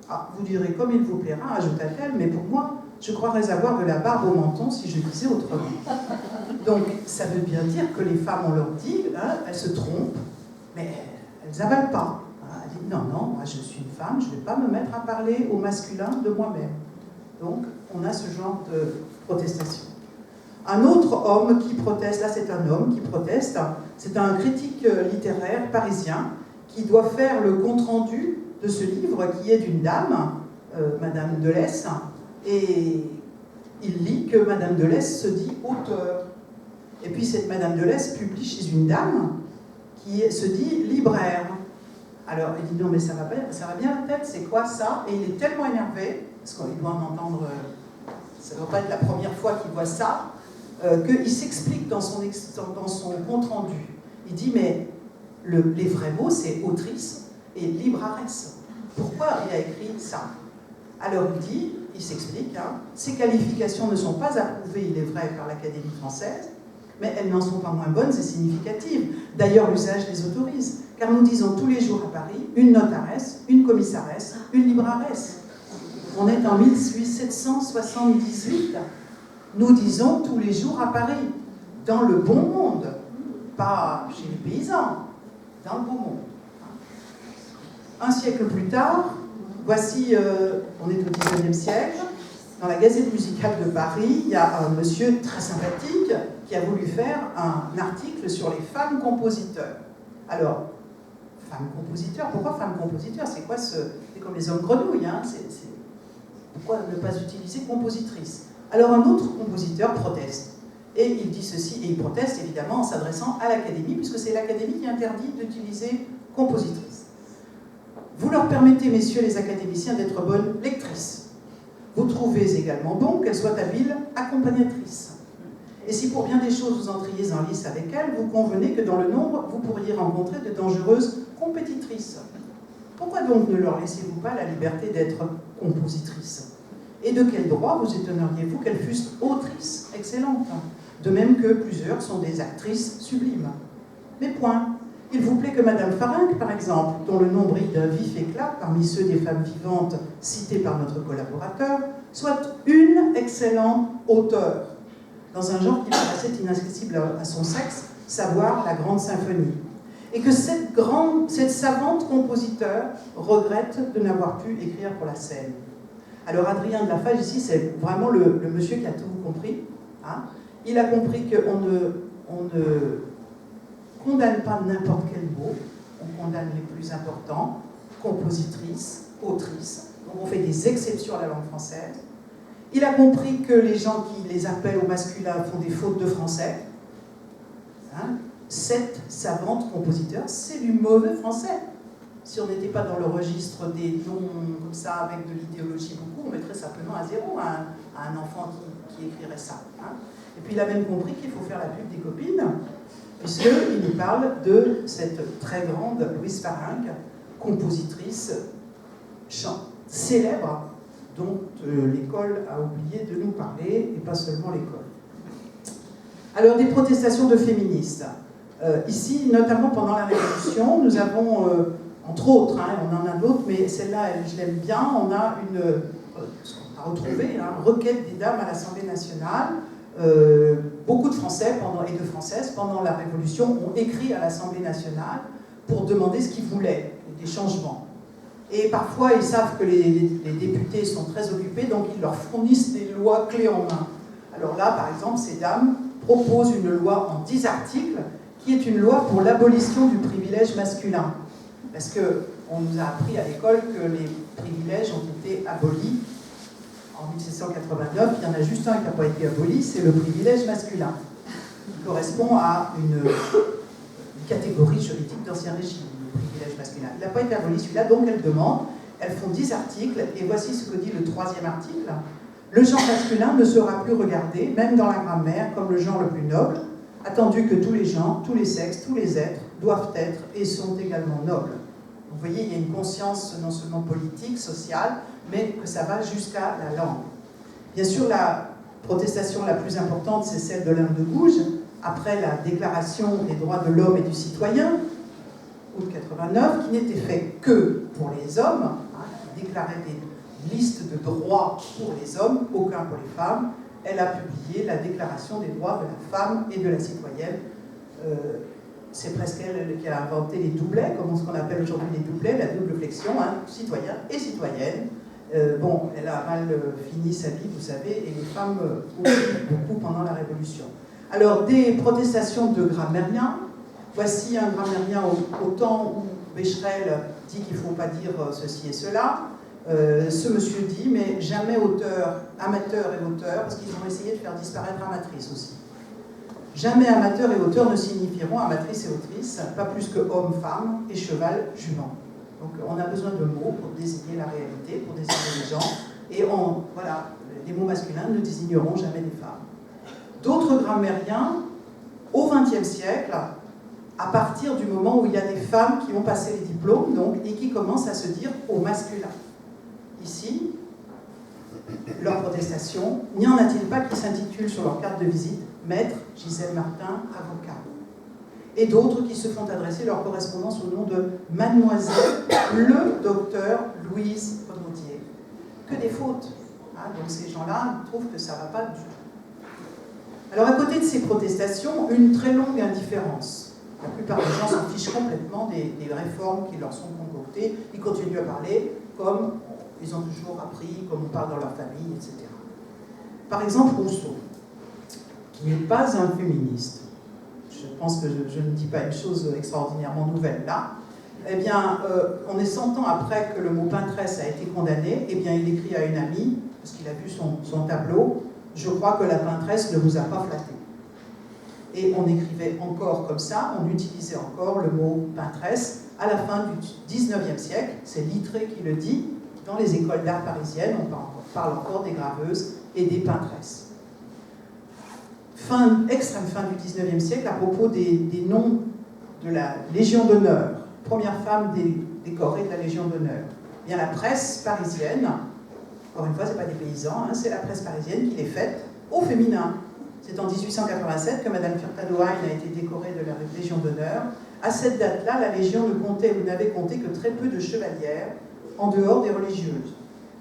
Ah, vous direz comme il vous plaira, ajouta-t-elle, mais pour moi, je croirais avoir de la barbe au menton si je disais autrement. Donc, ça veut bien dire que les femmes, on leur dit, elles se trompent, mais elles n'avalent pas. Elle dit, non, moi je suis une femme, je ne vais pas me mettre à parler au masculin de moi-même. Donc, on a ce genre de protestation. Un autre homme qui proteste, là c'est un homme qui proteste, c'est un critique littéraire parisien qui doit faire le compte-rendu de ce livre qui est d'une dame, Madame Delesse, et il lit que Madame de Lès se dit auteur. Et puis cette Madame de Lès publie chez une dame qui se dit libraire. Alors il dit non mais ça va bien la tête, c'est quoi ça? Et il est tellement énervé, parce qu'il doit en entendre, ça ne doit pas être la première fois qu'il voit ça, qu'il s'explique dans son compte rendu. Il dit mais les vrais mots c'est autrice et libraresse. Pourquoi il a écrit ça? Alors il s'explique, hein, ces qualifications ne sont pas approuvées, il est vrai, par l'Académie française, mais elles n'en sont pas moins bonnes et significatives. D'ailleurs, l'usage les autorise, car nous disons tous les jours à Paris une notaresse, une commissaresse, une libraresse. On est en 1778. Nous disons tous les jours à Paris, dans le bon monde, pas chez les paysans, dans le beau monde. Un siècle plus tard, voici, on est au XIXe siècle, dans la Gazette musicale de Paris, il y a un monsieur très sympathique qui a voulu faire un article sur les femmes compositeurs. Alors, femmes compositeurs, pourquoi femmes compositeurs? C'est quoi c'est comme les hommes grenouilles, hein? Pourquoi ne pas utiliser compositrice? Alors un autre compositeur proteste. Et il dit ceci, et il proteste évidemment en s'adressant à l'Académie, puisque c'est l'Académie qui interdit d'utiliser compositrice. Vous leur permettez, messieurs les académiciens, d'être bonnes lectrices. Vous trouvez également bon qu'elles soient habiles accompagnatrices. Et si pour bien des choses vous entriez en lice avec elles, vous convenez que dans le nombre, vous pourriez rencontrer de dangereuses compétitrices. Pourquoi donc ne leur laissez-vous pas la liberté d'être compositrices? Et de quel droit vous étonneriez-vous qu'elles fussent autrices excellentes? De même que plusieurs sont des actrices sublimes. Mais point. Il vous plaît que Madame Farinck, par exemple, dont le nom brille d'un vif éclat parmi ceux des femmes vivantes citées par notre collaborateur, soit une excellente auteure, dans un genre qui paraissait inaccessible à son sexe, savoir la grande symphonie. Et que cette savante compositeur regrette de n'avoir pu écrire pour la scène. Alors Adrien de Lafage, ici, c'est vraiment le monsieur qui a tout compris. Hein. Il a compris qu'on ne condamne pas n'importe quel mot, on condamne les plus importants, compositrice, autrice, donc on fait des exceptions à la langue française. Il a compris que les gens qui les appellent au masculin font des fautes de français. Hein. 7 savantes compositeurs, c'est du mauvais français. Si on n'était pas dans le registre des noms comme ça, avec de l'idéologie beaucoup, on mettrait simplement à 0 à un enfant qui écrirait ça. Hein. Et puis il a même compris qu'il faut faire la pub des copines, puisqu'il nous parle de cette très grande Louise Farinck, compositrice célèbre, dont l'école a oublié de nous parler, et pas seulement l'école. Alors, des protestations de féministes. Ici, notamment pendant la Révolution, nous avons, entre autres, hein, on en a d'autres, mais celle-là, je l'aime bien, on a retrouvé une requête des dames à l'Assemblée nationale. Beaucoup de Français et de Françaises, pendant la Révolution, ont écrit à l'Assemblée nationale pour demander ce qu'ils voulaient, des changements. Et parfois, ils savent que les députés sont très occupés, donc ils leur fournissent des lois clés en main. Alors là, par exemple, ces dames proposent une loi en 10 articles, qui est une loi pour l'abolition du privilège masculin. Parce qu'on nous a appris à l'école que les privilèges ont été abolis. En 1789, il y en a juste un qui n'a pas été aboli, c'est le privilège masculin. Il correspond à une catégorie juridique d'Ancien Régime, le privilège masculin. Il n'a pas été aboli celui-là, donc elles font 10 articles, et voici ce que dit le 3e article. Le genre masculin ne sera plus regardé, même dans la grammaire, comme le genre le plus noble, attendu que tous les genres, tous les sexes, tous les êtres doivent être et sont également nobles. Vous voyez, il y a une conscience non seulement politique, sociale, mais que ça va jusqu'à la langue. Bien sûr, la protestation la plus importante, c'est celle de l'Inde de Gouges, après la Déclaration des droits de l'homme et du citoyen, août 89, qui n'était fait que pour les hommes, hein, qui déclarait des listes de droits pour les hommes, aucun pour les femmes. Elle a publié la Déclaration des droits de la femme et de la citoyenne. C'est presque elle qui a inventé les doublets, comme ce qu'on appelle aujourd'hui les doublets, la double flexion, hein, citoyen et citoyenne. Bon, elle a mal fini sa vie, vous savez, et les femmes aussi beaucoup pendant la Révolution. Alors, des protestations de grammairiens. Voici un grammairien au temps où Becherel dit qu'il ne faut pas dire ceci et cela. ce monsieur dit, mais jamais auteur, amateur et auteur, parce qu'ils ont essayé de faire disparaître amatrice aussi. Jamais amateur et auteur ne signifieront amatrice et autrice, pas plus que homme, femme et cheval, jument. Donc on a besoin de mots pour désigner la réalité, pour désigner les gens, et voilà, les mots masculins ne désigneront jamais des femmes. D'autres grammairiens, au XXe siècle, à partir du moment où il y a des femmes qui ont passé les diplômes, donc, et qui commencent à se dire au masculin. Ici, leur protestation, n'y en a-t-il pas qui s'intitulent sur leur carte de visite « Maître Gisèle Martin, avocat ». Et d'autres qui se font adresser leur correspondance au nom de Mademoiselle le docteur Louise Renaudier. Que des fautes. Hein, donc ces gens-là trouvent que ça ne va pas du tout. Alors à côté de ces protestations, une très longue indifférence. La plupart des gens s'en fichent complètement des réformes qui leur sont concoctées. Ils continuent à parler comme ils ont toujours appris, comme on parle dans leur famille, etc. Par exemple, Rousseau, qui n'est pas un féministe. Je pense que je ne dis pas une chose extraordinairement nouvelle là. Eh bien, on est 100 ans après que le mot peintresse a été condamné, eh bien, il écrit à une amie, parce qu'il a vu son tableau, « Je crois que la peintresse ne vous a pas flatté ». Et on écrivait encore comme ça, on utilisait encore le mot peintresse. À la fin du 19e siècle, c'est Littré qui le dit, dans les écoles d'art parisiennes, on parle encore des graveuses et des peintresses. Extrême fin du 19e siècle, à propos des noms de la Légion d'honneur, première femme décorée de la Légion d'honneur. Eh bien, la presse parisienne, encore une fois, ce n'est pas des paysans, hein, c'est la presse parisienne qui les fête au féminin. C'est en 1887 que Madame Furtado-Hain a été décorée de la Légion d'honneur. À cette date-là, la Légion n'avait compté que très peu de chevalières en dehors des religieuses.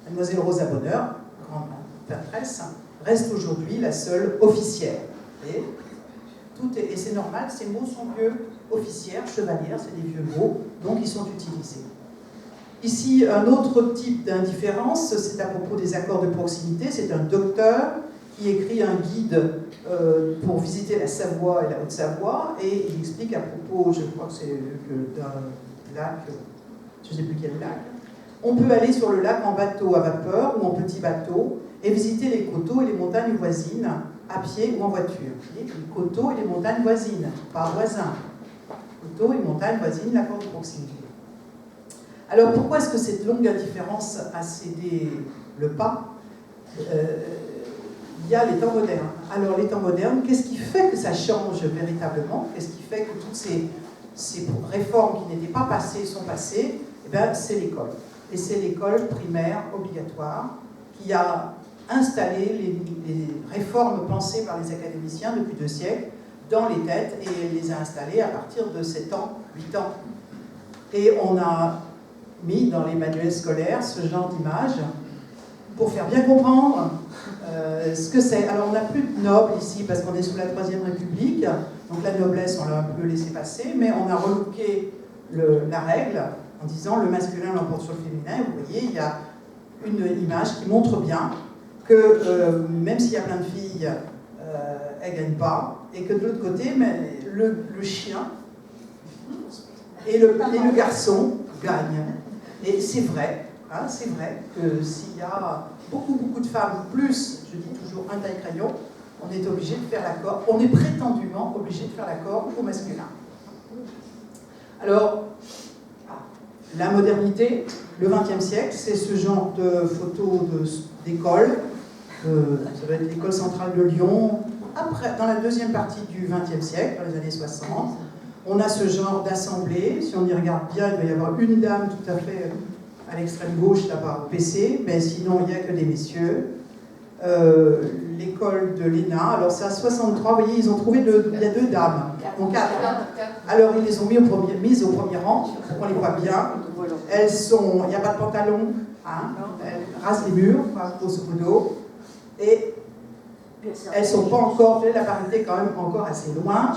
Mademoiselle Rosa Bonheur, grande peintresse, reste aujourd'hui la seule officière. Et c'est normal, ces mots sont vieux. Officière, chevalière, c'est des vieux mots, donc ils sont utilisés. Ici, un autre type d'indifférence, c'est à propos des accords de proximité. C'est un docteur qui écrit un guide pour visiter la Savoie et la Haute-Savoie, et il explique à propos, je crois que c'est d'un lac, je ne sais plus quel lac, on peut aller sur le lac en bateau à vapeur ou en petit bateau et visiter les coteaux et les montagnes voisines à pied ou en voiture. Les coteaux et les montagnes voisines, pas voisins. Coteaux et montagnes voisines, l'accord de proximité. Alors pourquoi est-ce que cette longue indifférence a cédé le pas? Il y a les temps modernes. Alors les temps modernes, qu'est-ce qui fait que ça change véritablement? Qu'est-ce qui fait que toutes ces réformes qui n'étaient pas passées sont passées? Eh bien, c'est l'école. Et c'est l'école primaire obligatoire qui a installé les réformes pensées par les académiciens depuis 2 siècles dans les têtes, et elle les a installées à partir de 7 ans, 8 ans. Et on a mis dans les manuels scolaires ce genre d'image pour faire bien comprendre ce que c'est. Alors on n'a plus de nobles ici parce qu'on est sous la Troisième République, donc la noblesse on l'a un peu laissé passer, mais on a relooké la règle en disant le masculin l'emporte sur le féminin. Vous voyez, il y a une image qui montre bien que même s'il y a plein de filles, elles ne gagnent pas, et que de l'autre côté, mais le chien et le garçon gagnent. Et c'est vrai, hein, c'est vrai que s'il y a beaucoup de femmes, plus, je dis toujours un taille-crayon, on est obligé de faire l'accord, on est prétendument obligé de faire l'accord au masculin. Alors, la modernité, le XXe siècle, c'est ce genre de photos d'école. Ça va être l'école centrale de Lyon. Après, dans la deuxième partie du XXe siècle, dans les années 60, on a ce genre d'assemblée. Si on y regarde bien, il doit y avoir une dame tout à fait à l'extrême gauche, là-bas, au PC, mais sinon, il n'y a que des messieurs. L'école de l'ENA, alors c'est à 63, vous voyez, ils ont trouvé il y a 2 dames, donc 4. Alors ils les ont mises au premier rang, pour qu'on les voit bien. Elles sont, il n'y a pas de pantalon, hein, elles rasent les murs, grosso modo, et elles ne sont pas encore, la parité est quand même encore assez loin.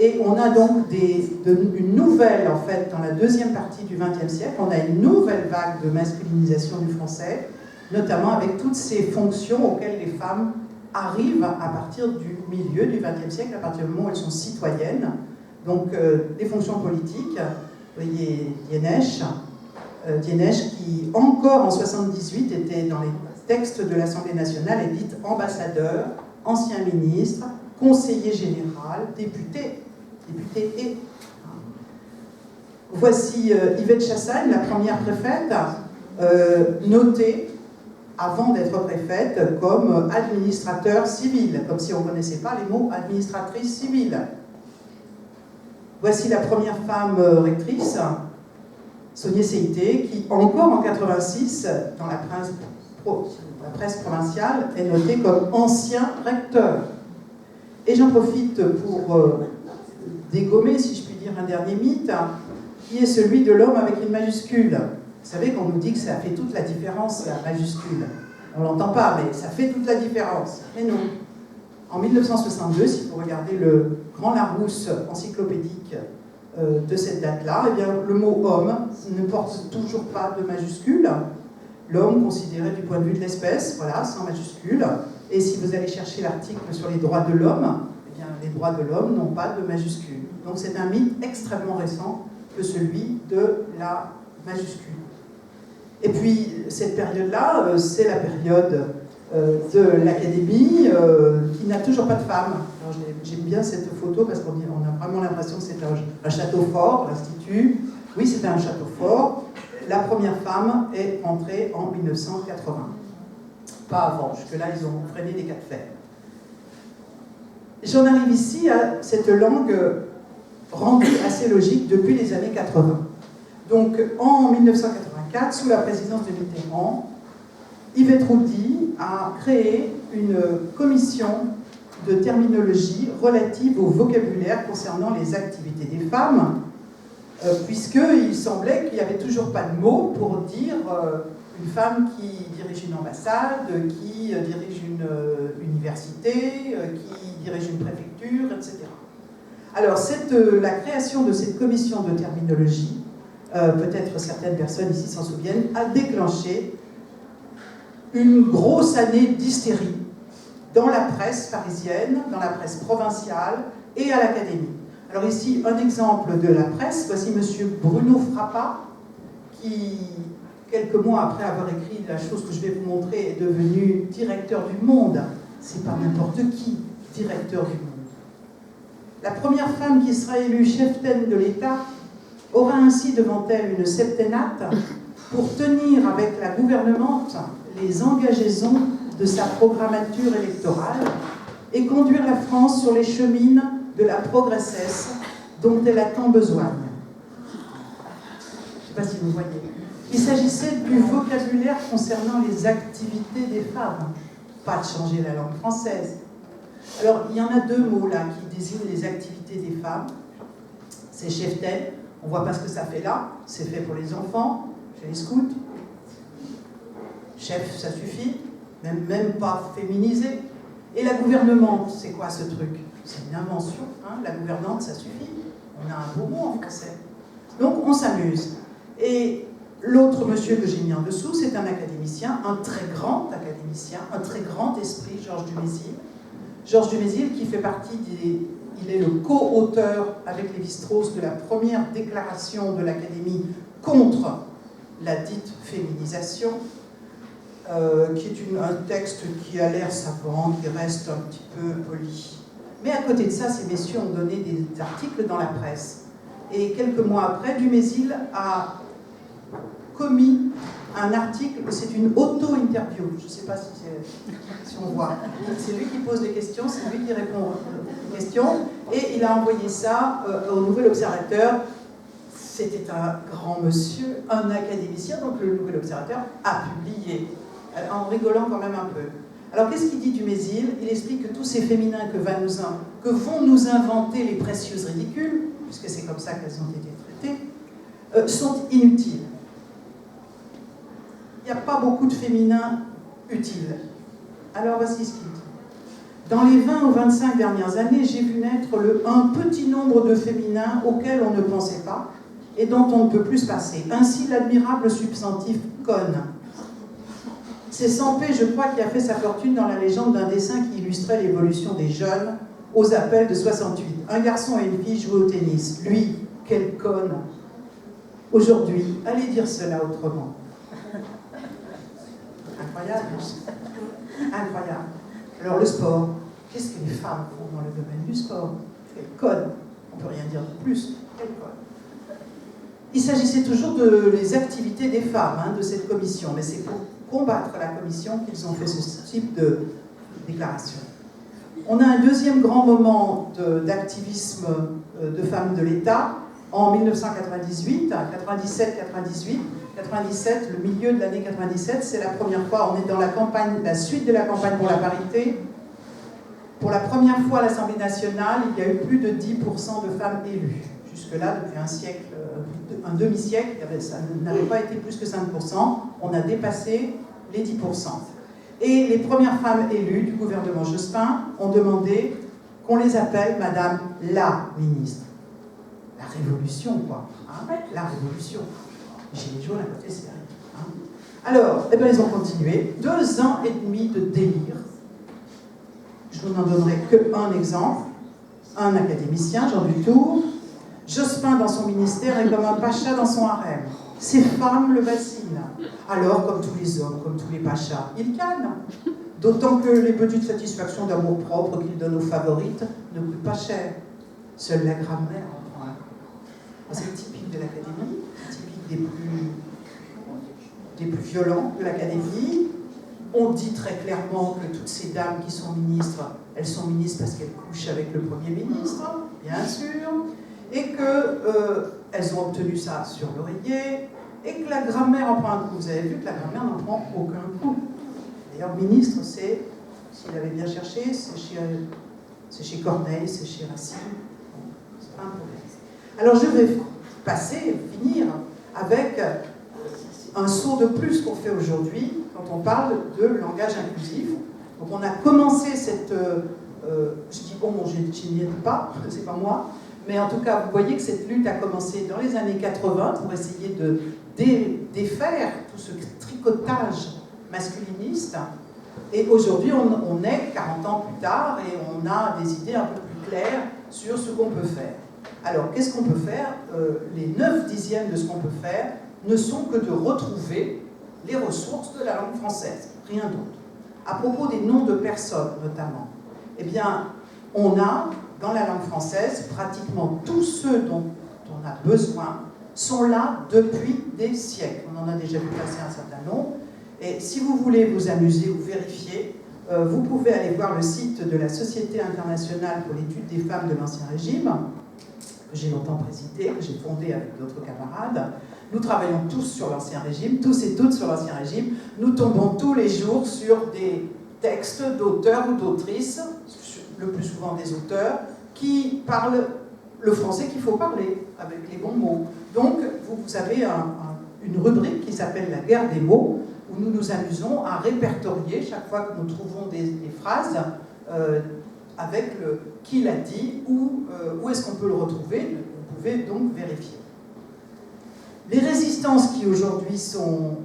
Et on a donc une nouvelle, en fait, dans la deuxième partie du XXe siècle, on a une nouvelle vague de masculinisation du français, notamment avec toutes ces fonctions auxquelles les femmes arrivent à partir du milieu du XXe siècle, à partir du moment où elles sont citoyennes. Donc, des fonctions politiques, vous voyez, Lienèche, Dienesch, qui encore en 1978 était dans les textes de l'Assemblée nationale et dite ambassadeur, ancien ministre, conseiller général, député et... Voici Yvette Chassagne, la première préfète, notée avant d'être préfète comme administrateur civil, comme si on ne connaissait pas les mots administratrice civile. Voici la première femme rectrice, Sonia Seité, qui encore en 86, dans la presse provinciale, est notée comme ancien recteur. Et j'en profite pour dégommer, si je puis dire, un dernier mythe, qui est celui de l'homme avec une majuscule. Vous savez qu'on nous dit que ça fait toute la différence, la majuscule. On ne l'entend pas, mais ça fait toute la différence. Mais non. En 1962, si vous regardez le grand Larousse encyclopédique de cette date-là, eh bien, le mot homme ne porte toujours pas de majuscule. L'homme considéré du point de vue de l'espèce, voilà, sans majuscule. Et si vous allez chercher l'article sur les droits de l'homme, eh bien, les droits de l'homme n'ont pas de majuscule. Donc c'est un mythe extrêmement récent que celui de la majuscule. Et puis, cette période-là, c'est la période de l'Académie qui n'a toujours pas de femmes. J'aime bien cette photo parce qu'on a vraiment l'impression que c'est un château fort, l'Institut. Oui, c'est un château fort. La première femme est entrée en 1980. Pas avant, jusque-là, ils ont freiné des cas de fer. J'en arrive ici à cette langue rendue assez logique depuis les années 80. Donc, en 1984, sous la présidence de Mitterrand, Yvette Roudy a créé une commission de terminologie relative au vocabulaire concernant les activités des femmes, puisqu'il semblait qu'il n'y avait toujours pas de mots pour dire une femme qui dirige une ambassade, qui dirige une université, qui dirige une préfecture, etc. Alors, la création de cette commission de terminologie, peut-être certaines personnes ici s'en souviennent, a déclenché une grosse année d'hystérie dans la presse parisienne, dans la presse provinciale et à l'Académie. Alors ici, un exemple de la presse. Voici M. Bruno Frappa, qui, quelques mois après avoir écrit la chose que je vais vous montrer, est devenu directeur du Monde. C'est pas n'importe qui, directeur du Monde. La première femme qui sera élue cheftaine de l'État aura ainsi devant elle une septennate pour tenir avec la gouvernante les engageaisons de sa programmature électorale et conduire la France sur les chemines de la progressesse dont elle a tant besoin. Je ne sais pas si vous voyez. Il s'agissait du vocabulaire concernant les activités des femmes, pas de changer la langue française. Alors, il y en a deux mots là qui désignent les activités des femmes. C'est cheftaine, on ne voit pas ce que ça fait là, c'est fait pour les enfants, chez les scouts. Chef, ça suffit, même pas féminisé. Et la gouvernante, c'est quoi ce truc? C'est une invention, hein? La gouvernante, ça suffit. On a un beau mot en français. Donc, on s'amuse. Et l'autre monsieur que j'ai mis en dessous, c'est un académicien, un très grand académicien, un très grand esprit, Georges Dumézil. Georges Dumézil qui fait partie il est le co-auteur avec Lévi-Strauss de la première déclaration de l'Académie contre la dite féminisation, qui est un texte qui a l'air savant, qui reste un petit peu poli. Mais à côté de ça, ces messieurs ont donné des articles dans la presse. Et quelques mois après, Dumézil a commis un article, c'est une auto-interview, je ne sais pas si on voit. C'est lui qui pose des questions, c'est lui qui répond aux questions, et il a envoyé ça au Nouvel Observateur. C'était un grand monsieur, un académicien, donc le Nouvel Observateur a publié, en rigolant quand même un peu. Alors qu'est-ce qu'il dit Dumézil? Il explique que tous ces féminins que vont nous inventer les précieuses ridicules, puisque c'est comme ça qu'elles ont été traitées, sont inutiles. Il n'y a pas beaucoup de féminins utiles. Alors voici ce qu'il dit. Dans les 20 ou 25 dernières années, j'ai vu naître un petit nombre de féminins auxquels on ne pensait pas et dont on ne peut plus se passer. Ainsi l'admirable substantif conne. C'est Sampé, je crois, qui a fait sa fortune dans la légende d'un dessin qui illustrait l'évolution des jeunes aux appels de 68. Un garçon et une fille jouaient au tennis. Lui, quel conne. Aujourd'hui, allez dire cela autrement. Incroyable. Incroyable. Alors le sport, qu'est-ce que les femmes font dans le domaine du sport? Quelle conne. On ne peut rien dire de plus. Quelle conne. Il s'agissait toujours des activités des femmes, hein, de cette commission, mais c'est pour combattre la commission qu'ils ont fait ce type de déclaration. On a un deuxième grand moment d'activisme de femmes de l'État en 1998, 97-98. 97, le milieu de l'année 97, c'est la première fois, on est dans la campagne, la suite de la campagne pour la parité. Pour la première fois à l'Assemblée nationale, il y a eu plus de 10% de femmes élues. Jusque-là, depuis un siècle, un demi-siècle, ça n'avait pas été plus que 5%. On a dépassé les 10%. Et les premières femmes élues du gouvernement Jospin ont demandé qu'on les appelle Madame la ministre. La révolution, quoi. Hein, la révolution. Gilets jaunes à côté, c'est rien. Hein. Alors, eh bien, ils ont continué. 2 ans et demi de délire. Je vous n'en donnerai qu'un exemple. Un académicien, Jean Dutour. Jospin, dans son ministère, est comme un pacha dans son harem. Ces femmes le fascinent. Alors, comme tous les hommes, comme tous les pachas, il canne. D'autant que les petites satisfactions d'amour-propre qu'il donne aux favorites ne coûtent pas cher. Seule la grammaire en prend un coup. C'est typique de l'académie, typique des plus violents de l'académie. On dit très clairement que toutes ces dames qui sont ministres, elles sont ministres parce qu'elles couchent avec le Premier ministre, bien sûr, et qu'elles ont obtenu ça sur l'oreiller, et que la grammaire en prend un coup. Vous avez vu que la grammaire n'en prend aucun coup. D'ailleurs, ministre, c'est, s'il avait bien cherché, c'est chez Corneille, c'est chez Racine. C'est pas un problème. Alors je vais finir avec un saut de plus qu'on fait aujourd'hui quand on parle de langage inclusif. Donc on a commencé cette... je dis bon, je n'y aide pas, c'est pas moi, mais en tout cas, vous voyez que cette lutte a commencé dans les années 80 pour essayer de défaire tout ce tricotage masculiniste. Et aujourd'hui, on est 40 ans plus tard et on a des idées un peu plus claires sur ce qu'on peut faire. Alors, qu'est-ce qu'on peut faire? Les 9/10 de ce qu'on peut faire ne sont que de retrouver les ressources de la langue française, rien d'autre. À propos des noms de personnes, notamment, eh bien, on a, dans la langue française, pratiquement tous ceux dont on a besoin sont là depuis des siècles. On en a déjà vu passer un certain nombre. Et si vous voulez vous amuser ou vérifier, vous pouvez aller voir le site de la Société internationale pour l'étude des femmes de l'Ancien Régime, que j'ai longtemps présidé, que j'ai fondé avec d'autres camarades. Nous travaillons tous sur l'Ancien Régime, tous et toutes sur l'Ancien Régime. Nous tombons tous les jours sur des textes d'auteurs ou d'autrices, le plus souvent des auteurs, qui parlent le français qu'il faut parler, avec les bons mots. Donc, vous avez une rubrique qui s'appelle la guerre des mots, où nous nous amusons à répertorier chaque fois que nous trouvons des phrases avec le qui l'a dit, où est-ce qu'on peut le retrouver. Vous pouvez donc vérifier. Les résistances qui aujourd'hui sont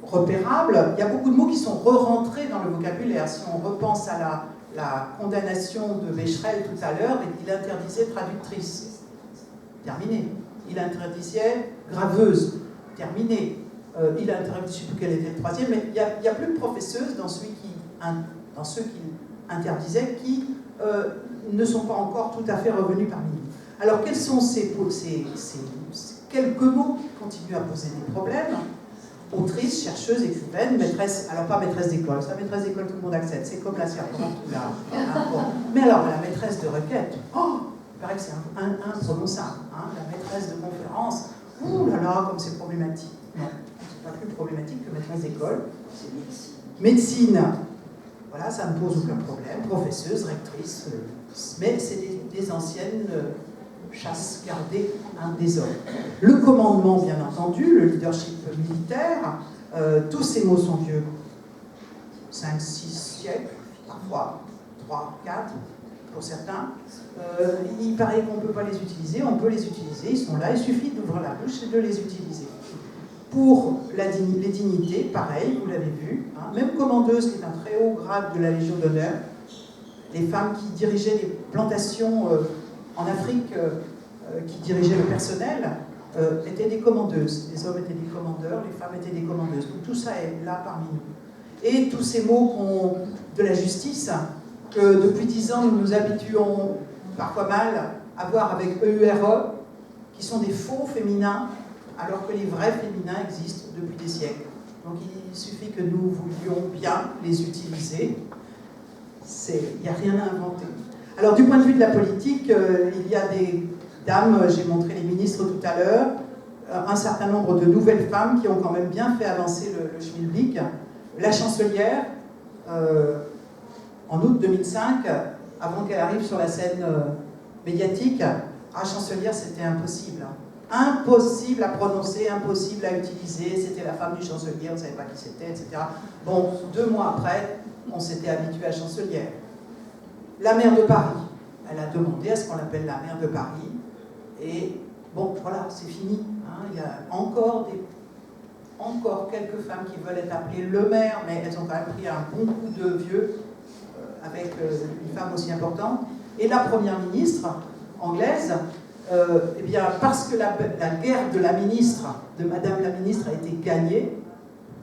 repérables, il y a beaucoup de mots qui sont re-rentrés dans le vocabulaire. Si on repense à la condamnation de Becherel tout à l'heure, il interdisait traductrice, terminé. Il interdisait graveuse, terminé. Il interdisait, je ne sais plus quel était le troisième, mais il n'y a plus de professeuses dans ceux qui interdisaient qui ne sont pas encore tout à fait revenus parmi nous. Alors quels sont ces quelques mots qui continuent à poser des problèmes? Autrice, chercheuse, écrivaine, maîtresse, alors pas maîtresse d'école, ça maîtresse d'école tout le monde accepte, c'est comme la serpente là. Mais alors la maîtresse de requête, oh, il paraît que c'est imprononçable, hein, la maîtresse de conférence, ouh là là, comme c'est problématique. Non, c'est pas plus problématique que maîtresse d'école. Médecine, voilà, ça ne pose aucun problème, professeuse, rectrice, mais c'est des anciennes chasse gardée des hommes. Le commandement, bien entendu, le leadership militaire, tous ces mots sont vieux. 5, 6 siècles, parfois 3, 4 pour certains. Il paraît qu'on ne peut pas les utiliser, on peut les utiliser, ils sont là, il suffit d'ouvrir la bouche et de les utiliser. Pour les dignités, pareil, vous l'avez vu, hein, même commandeuse, qui est un très haut grade de la Légion d'honneur, les femmes qui dirigeaient les plantations en Afrique, qui dirigeaient le personnel, étaient des commandeuses. Les hommes étaient des commandeurs, les femmes étaient des commandeuses. Donc tout ça est là parmi nous. Et tous ces mots de la justice, que depuis 10 ans nous nous habituons parfois mal à voir avec EURE, qui sont des faux féminins, alors que les vrais féminins existent depuis des siècles. Donc il suffit que nous voulions bien les utiliser. Il n'y a rien à inventer. Alors du point de vue de la politique, il y a des dames, j'ai montré les ministres tout à l'heure, un certain nombre de nouvelles femmes qui ont quand même bien fait avancer le schmilblick. La chancelière, en août 2005, avant qu'elle arrive sur la scène médiatique, chancelière, c'était impossible. Impossible à prononcer, impossible à utiliser, c'était la femme du chancelier, on ne savait pas qui c'était, etc. Bon, 2 mois après, on s'était habitué à chancelière. La maire de Paris, elle a demandé à ce qu'on l'appelle la maire de Paris, et bon, voilà, c'est fini. Hein. Il y a encore quelques femmes qui veulent être appelées le maire, mais elles ont quand même pris un bon coup de vieux avec une femme aussi importante. Et la première ministre anglaise, eh bien, parce que la guerre de la ministre, de Madame la ministre, a été gagnée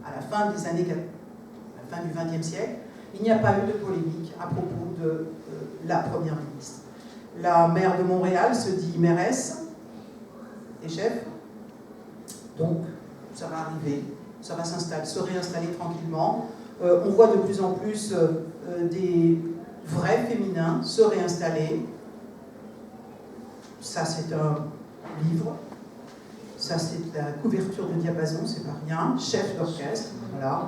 à la fin des années, à la fin du XXe siècle, il n'y a pas eu de polémique à propos de la première ministre. La maire de Montréal se dit mairesse et chef, donc ça va arriver, ça va se réinstaller tranquillement. On voit de plus en plus des vrais féminins se réinstaller. Ça, c'est un livre. Ça, c'est la couverture de diapason, c'est pas rien. Chef d'orchestre, voilà.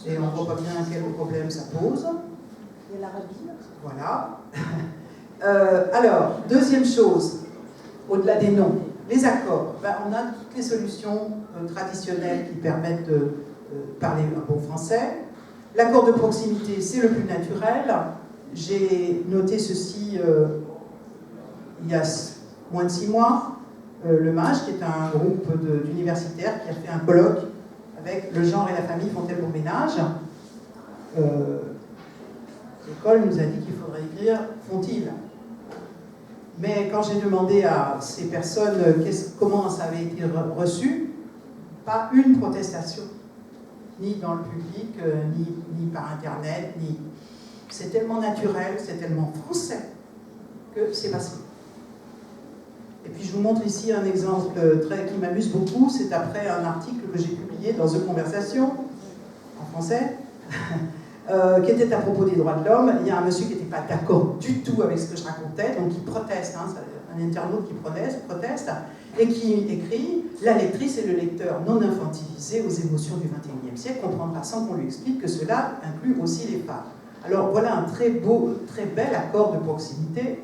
Et on voit pas bien quel problème ça pose. Il y a l'Arabie. Voilà. Alors, deuxième chose, au-delà des noms, les accords. Ben, on a toutes les solutions traditionnelles qui permettent de parler un bon français. L'accord de proximité, c'est le plus naturel. J'ai noté ceci il y a moins de 6 mois. Le MAGE, qui est un groupe d'universitaires qui a fait un colloque avec le genre et la famille font-elles bon ménage. L'école nous a dit qu'il faudrait écrire font-ils. Mais quand j'ai demandé à ces personnes comment ça avait été reçu, pas une protestation, ni dans le public, ni par internet, ni... C'est tellement naturel, c'est tellement français que c'est passé. Et puis je vous montre ici un exemple qui m'amuse beaucoup, c'est après un article que j'ai publié dans The Conversation, en français, qui était à propos des droits de l'homme. Il y a un monsieur qui n'était pas d'accord du tout avec ce que je racontais, donc il proteste, hein, un internaute qui proteste, et qui écrit « La lectrice et le lecteur non infantilisé aux émotions du XXIe siècle comprendra sans qu'on lui explique que cela inclut aussi les femmes. » Alors voilà un très beau, très bel accord de proximité.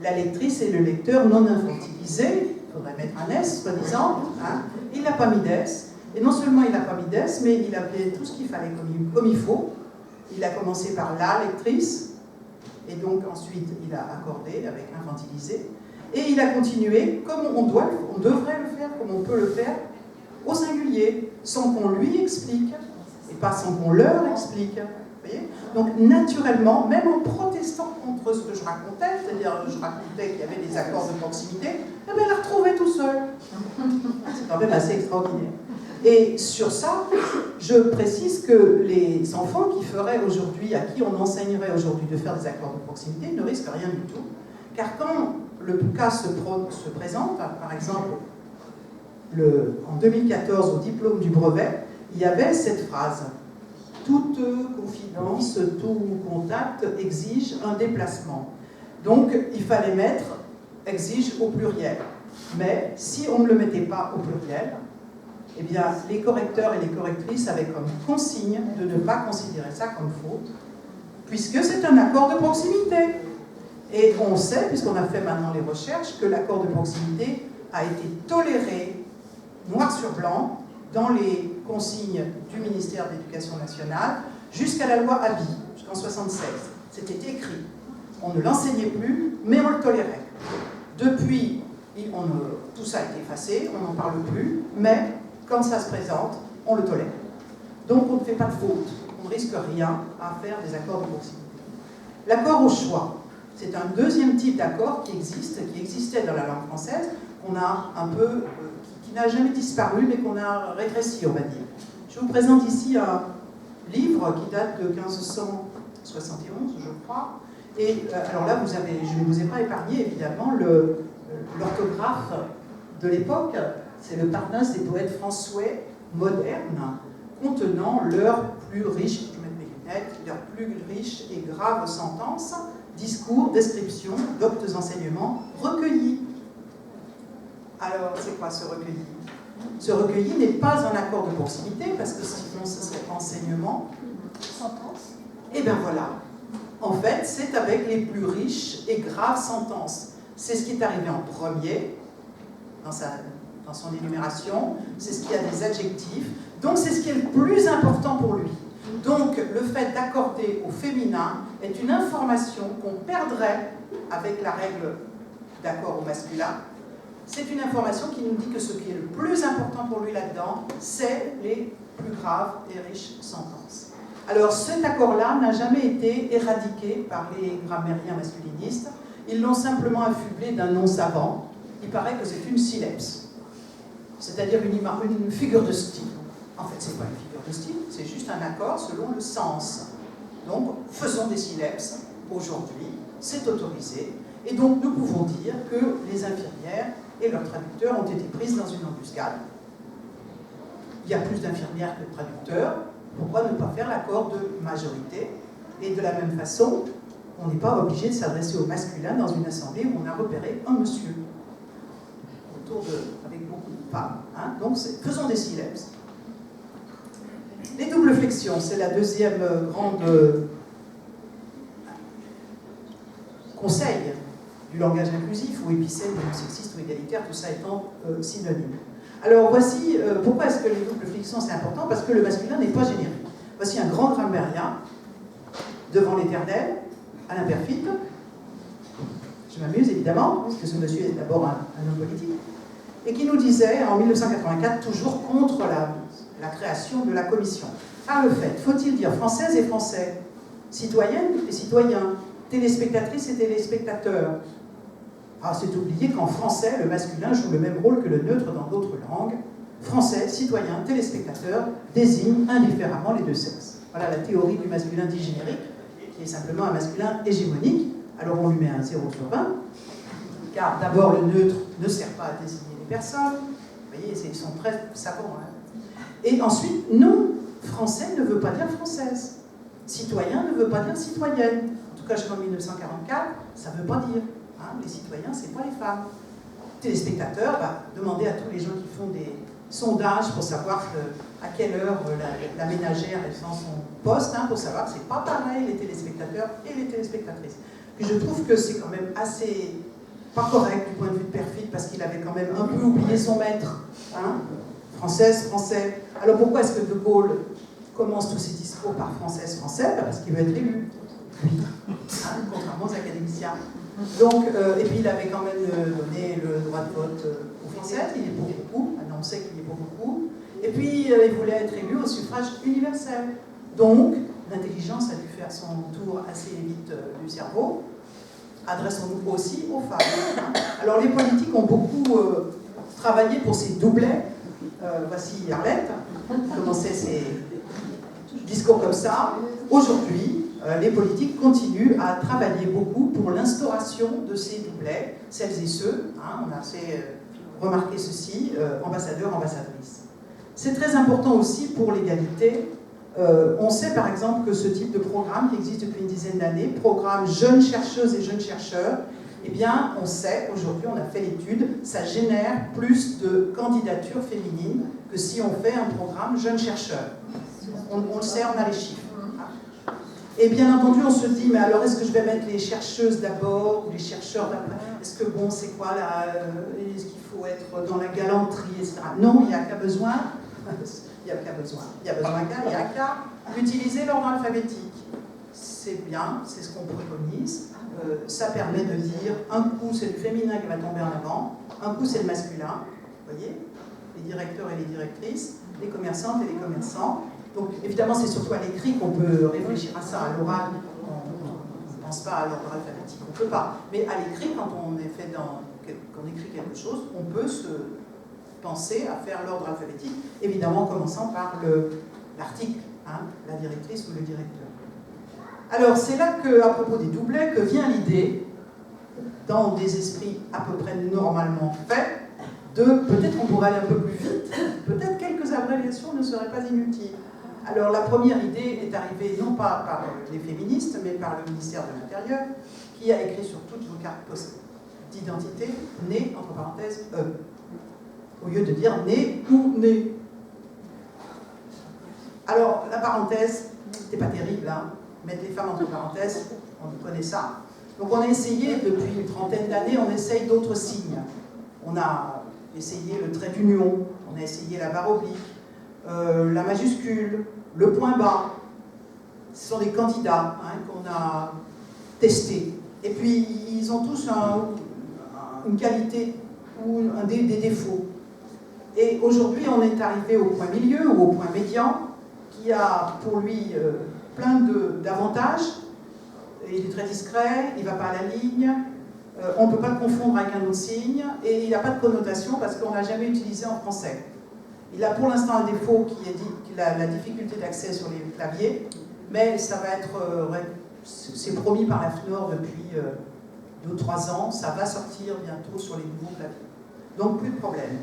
La lectrice et le lecteur non infantilisé, il faudrait mettre un S, soi-disant, hein, il n'a pas mis d'S, et non seulement il n'a pas mis d'S, mais il a fait tout ce qu'il fallait comme il faut. Il a commencé par la lectrice, et donc ensuite il a accordé avec infantilisé, et il a continué comme on devrait le faire, comme on peut le faire, au singulier, sans qu'on lui explique, et pas sans qu'on leur explique. Vous voyez ? Donc naturellement, même en protestant contre ce que je racontais, c'est-à-dire je racontais qu'il y avait des accords de proximité, eh bien, il a retrouvé tout seul. C'est quand même assez extraordinaire. Et sur ça, je précise que les enfants qui feraient aujourd'hui, à qui on enseignerait aujourd'hui de faire des accords de proximité, ne risquent rien du tout. Car quand le cas se présente, par exemple, en 2014, au diplôme du brevet, il y avait cette phrase. Toute confidence, tout contact exige un déplacement. Donc, il fallait mettre exige au pluriel. Mais si on ne le mettait pas au pluriel, eh bien, les correcteurs et les correctrices avaient comme consigne de ne pas considérer ça comme faute, puisque c'est un accord de proximité. Et on sait, puisqu'on a fait maintenant les recherches, que l'accord de proximité a été toléré, noir sur blanc, dans les consignes du ministère de l'Éducation nationale, jusqu'à la loi Abi, jusqu'en 1976. C'était écrit. On ne l'enseignait plus, mais on le tolérait. Depuis, tout ça a été effacé, on n'en parle plus, mais quand ça se présente, on le tolère. Donc on ne fait pas de faute, on ne risque rien à faire des accords de proximité. L'accord au choix, c'est un deuxième type d'accord qui existait dans la langue française, qu'on a un peu, qui n'a jamais disparu, mais qu'on a rétréci, on va dire. Je vous présente ici un livre qui date de 1571, je crois. Et alors là, je ne vous ai pas épargné, évidemment, l'orthographe de l'époque. C'est le Parnasse des poètes français modernes, contenant leurs plus riches, je vais mettre mes lunettes, leurs plus riches et graves sentences, discours, descriptions, doctes enseignements, recueillis. Alors, c'est quoi ce recueilli? Ce recueilli n'est pas un accord de proximité, parce que sinon ce serait enseignement. Sentence. Et bien voilà. En fait, c'est avec les plus riches et graves sentences. C'est ce qui est arrivé en premier, dans son énumération, c'est ce qui a des adjectifs, donc c'est ce qui est le plus important pour lui. Donc le fait d'accorder au féminin est une information qu'on perdrait avec la règle d'accord au masculin. C'est une information qui nous dit que ce qui est le plus important pour lui là-dedans, c'est les plus graves et riches sentences. Alors cet accord-là n'a jamais été éradiqué par les grammairiens masculinistes. Ils l'ont simplement affublé d'un nom savant. Il paraît que c'est une syllèpse, c'est-à-dire une figure de style. En fait, c'est pas une figure de style, c'est juste un accord selon le sens. Donc, faisons des syllèpses. Aujourd'hui, c'est autorisé. Et donc, nous pouvons dire que les infirmières et leurs traducteurs ont été prises dans une embuscade. Il y a plus d'infirmières que de traducteurs. Pourquoi ne pas faire l'accord de majorité? Et de la même façon, on n'est pas obligé de s'adresser au masculin dans une assemblée où on a repéré un monsieur, avec beaucoup de femmes. Hein? Donc, faisons des syllèbes. Les doubles flexions, c'est la deuxième grande conseil du langage inclusif, ou épicène, ou sexiste, ou égalitaire, tout ça étant synonyme. Alors voici, pourquoi est-ce que les doubles flexions c'est important? Parce que le masculin n'est pas générique. Voici un grand grammairien, devant l'éternel, Alain Perfit. Je m'amuse évidemment, parce que ce monsieur est d'abord un homme politique, et qui nous disait en 1984, toujours contre la création de la commission. Par le fait, faut-il dire françaises et français, citoyennes et citoyens, téléspectatrices et téléspectateurs? Ah, c'est oublié qu'en français, le masculin joue le même rôle que le neutre dans d'autres langues. Français, citoyen, téléspectateur désignent indifféremment les deux sexes. Voilà la théorie du masculin dit générique, qui est simplement un masculin hégémonique. Alors on lui met un 0 sur 20, car d'abord le neutre ne sert pas à désigner les personnes. Vous voyez, ils sont très savants. Hein. Et ensuite, non, français ne veut pas dire française. Citoyen ne veut pas dire citoyenne. En tout cas, jusqu'en 1944, ça ne veut pas dire. Hein, les citoyens, c'est pas les femmes. Téléspectateurs, demandez à tous les gens qui font des sondages pour savoir à quelle heure la ménagère est dans son poste, hein, pour savoir que c'est pas pareil les téléspectateurs et les téléspectatrices. Puis je trouve que c'est quand même assez pas correct du point de vue de Perfit, parce qu'il avait quand même un peu oublié son maître. Hein, française, français. Alors pourquoi est-ce que De Gaulle commence tous ses discours par française, français? Parce qu'il veut être élu. Oui. Hein, contrairement aux académiciens. Donc, et puis il avait quand même donné le droit de vote aux Françaises, il est pour beaucoup, maintenant on sait qu'il est pour beaucoup, et puis il voulait être élu au suffrage universel. Donc, l'intelligence a dû faire son tour assez vite du cerveau. Adressons-nous aussi aux femmes. Alors les politiques ont beaucoup travaillé pour ces doublets. Voici Arlette, qui commençait ses discours comme ça. Aujourd'hui, les politiques continuent à travailler beaucoup pour l'instauration de ces doublets, celles et ceux, hein, on a fait remarquer ceci, ambassadeurs, ambassadrices. C'est très important aussi pour l'égalité. On sait par exemple que ce type de programme qui existe depuis une dizaine d'années, programme jeunes chercheuses et jeunes chercheurs, eh bien on sait, aujourd'hui on a fait l'étude, ça génère plus de candidatures féminines que si on fait un programme jeunes chercheurs. On le sait, on a les chiffres. Et bien entendu, on se dit, mais alors est-ce que je vais mettre les chercheuses d'abord ou les chercheurs d'après? Est-ce que bon, c'est quoi là? Est-ce qu'il faut être dans la galanterie, etc. Non, il n'y a qu'à besoin. Il n'y a qu'à besoin. Il y a besoin il y a qu'à utiliser l'ordre alphabétique. C'est bien, c'est ce qu'on préconise. Ça permet de dire, un coup c'est le féminin qui va tomber en avant, un coup c'est le masculin. Vous voyez? Les directeurs et les directrices, les commerçantes et les commerçants. Donc évidemment, c'est surtout à l'écrit qu'on peut réfléchir à ça. À l'oral, on ne pense pas à l'ordre alphabétique, on ne peut pas. Mais à l'écrit, quand on écrit quelque chose, on peut pensé à faire l'ordre alphabétique, évidemment en commençant par l'article, hein, la directrice ou le directeur. Alors c'est là qu'à propos des doublets, que vient l'idée, dans des esprits à peu près normalement faits, de peut-être on pourrait aller un peu plus vite, peut-être quelques abréviations ne seraient pas inutiles. Alors la première idée est arrivée non pas par les féministes, mais par le ministère de l'Intérieur, qui a écrit sur toutes vos cartes d'identité, né, entre parenthèses, au lieu de dire né ou né. Alors la parenthèse, c'était pas terrible, hein, mettre les femmes entre parenthèses, on connaît ça. Donc on a essayé, depuis une trentaine d'années, on essaye d'autres signes. On a essayé le trait d'union, on a essayé la barre oblique, la majuscule, le point bas. Ce sont des candidats, hein, qu'on a testés. Et puis ils ont tous une qualité ou des défauts. Et aujourd'hui on est arrivé au point milieu ou au point médian, qui a pour lui plein d'avantages. Il est très discret, il ne va pas à la ligne, on ne peut pas le confondre avec un autre signe, et il n'a pas de connotation parce qu'on ne l'a jamais utilisé en français. Il a pour l'instant un défaut qui est la difficulté d'accès sur les claviers, mais ça va être, c'est promis par la FNOR depuis 2 ou 3 ans, ça va sortir bientôt sur les nouveaux claviers. Donc plus de problème.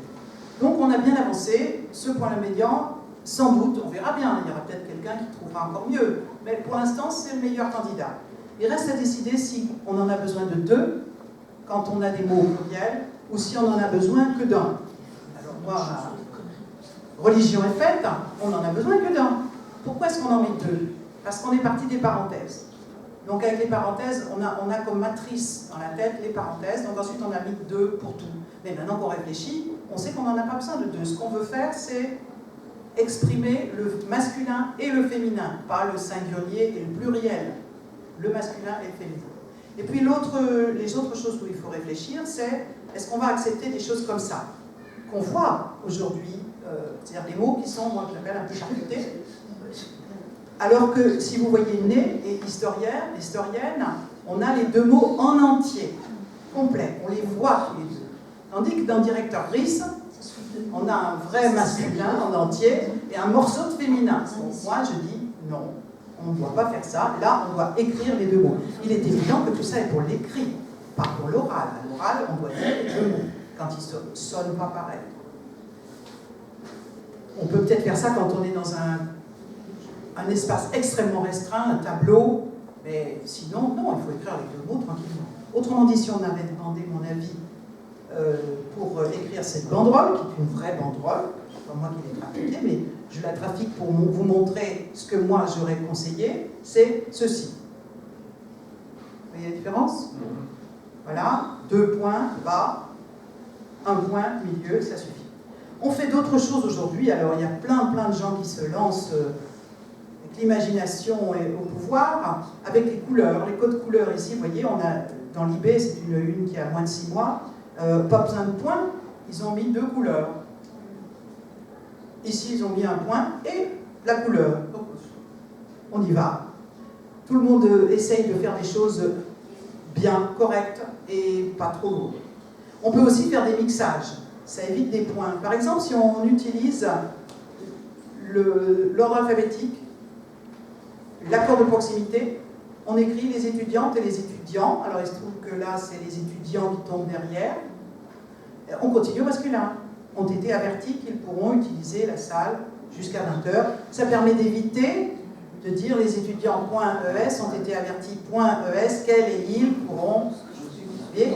Donc on a bien avancé, ce point médian, sans doute, on verra bien, il y aura peut-être quelqu'un qui trouvera encore mieux, mais pour l'instant c'est le meilleur candidat. Il reste à décider si on en a besoin de 2, quand on a des mots au pluriel, ou si on en a besoin que d'un. Alors moi, ma religion est faite, on n'en a besoin que d'un. Pourquoi est-ce qu'on en met 2? Parce qu'on est parti des parenthèses. Donc avec les parenthèses, on a comme matrice dans la tête les parenthèses, donc ensuite on a mis 2 pour tout. Mais maintenant qu'on réfléchit, on sait qu'on n'en a pas besoin de 2. Ce qu'on veut faire, c'est exprimer le masculin et le féminin, pas le singulier et le pluriel. Le masculin et le féminin. Et puis les autres choses où il faut réfléchir, c'est est-ce qu'on va accepter des choses comme ça, qu'on voit aujourd'hui, c'est-à-dire des mots qui sont, moi je l'appelle un peu charcutés, alors que si vous voyez né et historienne, on a les 2 mots en entier, complets, on les voit tous les deux. Tandis que dans directeur RIS, on a un vrai masculin en entier et un morceau de féminin. Donc moi je dis non. On ne doit pas faire ça, là on doit écrire les 2 mots. Il est évident que tout ça est pour l'écrit, pas pour l'oral. À l'oral, on doit dire les 2 mots, quand ils ne sonnent pas pareil. On peut peut-être faire ça quand on est dans un espace extrêmement restreint, un tableau, mais sinon, non, il faut écrire les 2 mots tranquillement. Autrement dit, si on avait demandé mon avis pour écrire cette banderole, qui est une vraie banderole, c'est pas moi qui l'ai trafiquée, mais je la trafique pour vous montrer ce que moi j'aurais conseillé, c'est ceci. Vous voyez la différence? Voilà, 2 points bas, 1 point milieu, ça suffit. On fait d'autres choses aujourd'hui, alors il y a plein de gens qui se lancent avec l'imagination et au pouvoir, avec les couleurs, les codes couleurs ici, vous voyez, on a dans l'IB, c'est une qui a moins de 6 mois, pas besoin de points, ils ont mis 2 couleurs. Ici, ils ont mis un point et la couleur. Donc, on y va. Tout le monde essaye de faire des choses bien, correctes et pas trop lourdes. On peut aussi faire des mixages. Ça évite des points. Par exemple, si on utilise l'ordre alphabétique, l'accord de proximité, on écrit les étudiantes et les étudiants. Alors, il se trouve que là, c'est les étudiants qui tombent derrière. On continue au masculin. Ont été avertis qu'ils pourront utiliser la salle jusqu'à 20h. Ça permet d'éviter de dire les étudiants .es ont été avertis .es qu'elle et ils pourront.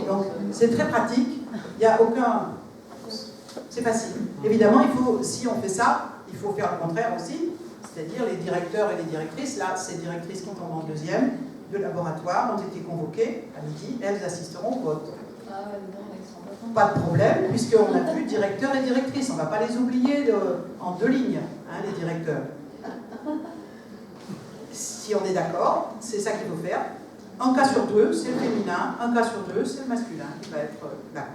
Donc c'est très pratique, il n'y a aucun. C'est facile. Évidemment, si on fait ça, il faut faire le contraire aussi, c'est-à-dire les directeurs et les directrices, là, ces directrices qui tombent en 2e de laboratoire ont été convoquées à midi, elles assisteront au vote. Pas de problème, puisqu'on n'a plus directeur et directrice. On ne va pas les oublier en 2 lignes, hein, les directeurs. Si on est d'accord, c'est ça qu'il faut faire. Un cas sur 2, c'est le féminin. Un cas sur 2, c'est le masculin qui va être d'accord.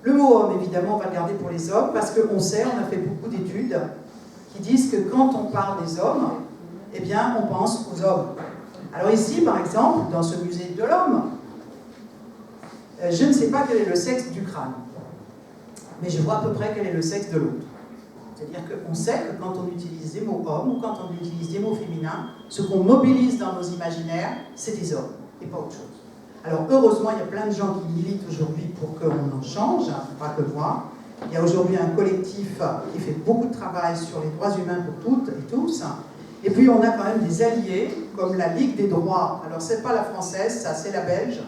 Le mot homme, évidemment, on va le garder pour les hommes, parce qu'on sait, on a fait beaucoup d'études qui disent que quand on parle des hommes, eh bien, on pense aux hommes. Alors ici, par exemple, dans ce musée de l'homme, je ne sais pas quel est le sexe du crâne. mais je vois à peu près quel est le sexe de l'autre. C'est-à-dire qu'on sait que quand on utilise des mots hommes ou quand on utilise des mots féminins, ce qu'on mobilise dans nos imaginaires, c'est des hommes et pas autre chose. Alors heureusement, il y a plein de gens qui militent aujourd'hui pour qu'on en change, hein, pas que moi. Il y a aujourd'hui un collectif qui fait beaucoup de travail sur les droits humains pour toutes et tous. Et puis on a quand même des alliés, comme la Ligue des droits. Alors c'est pas la française, ça c'est la belge.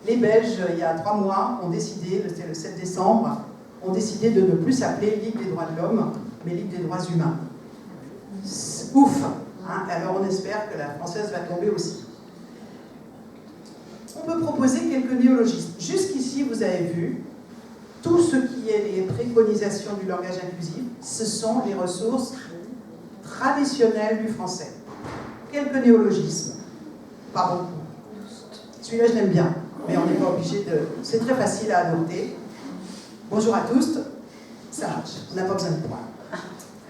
Les Belges, il y a 3 mois, ont décidé, c'était le 7 décembre, ont décidé de ne plus s'appeler Ligue des droits de l'homme, mais Ligue des droits humains. Ouf, hein. Alors on espère que la française va tomber aussi. On peut proposer quelques néologismes. Jusqu'ici, vous avez vu, tout ce qui est les préconisations du langage inclusif, ce sont les ressources traditionnelles du français. Quelques néologismes, pas beaucoup. Celui-là, je l'aime bien, mais on n'est pas obligé de... C'est très facile à adopter. Bonjour à tous, ça marche, on n'a pas besoin de points.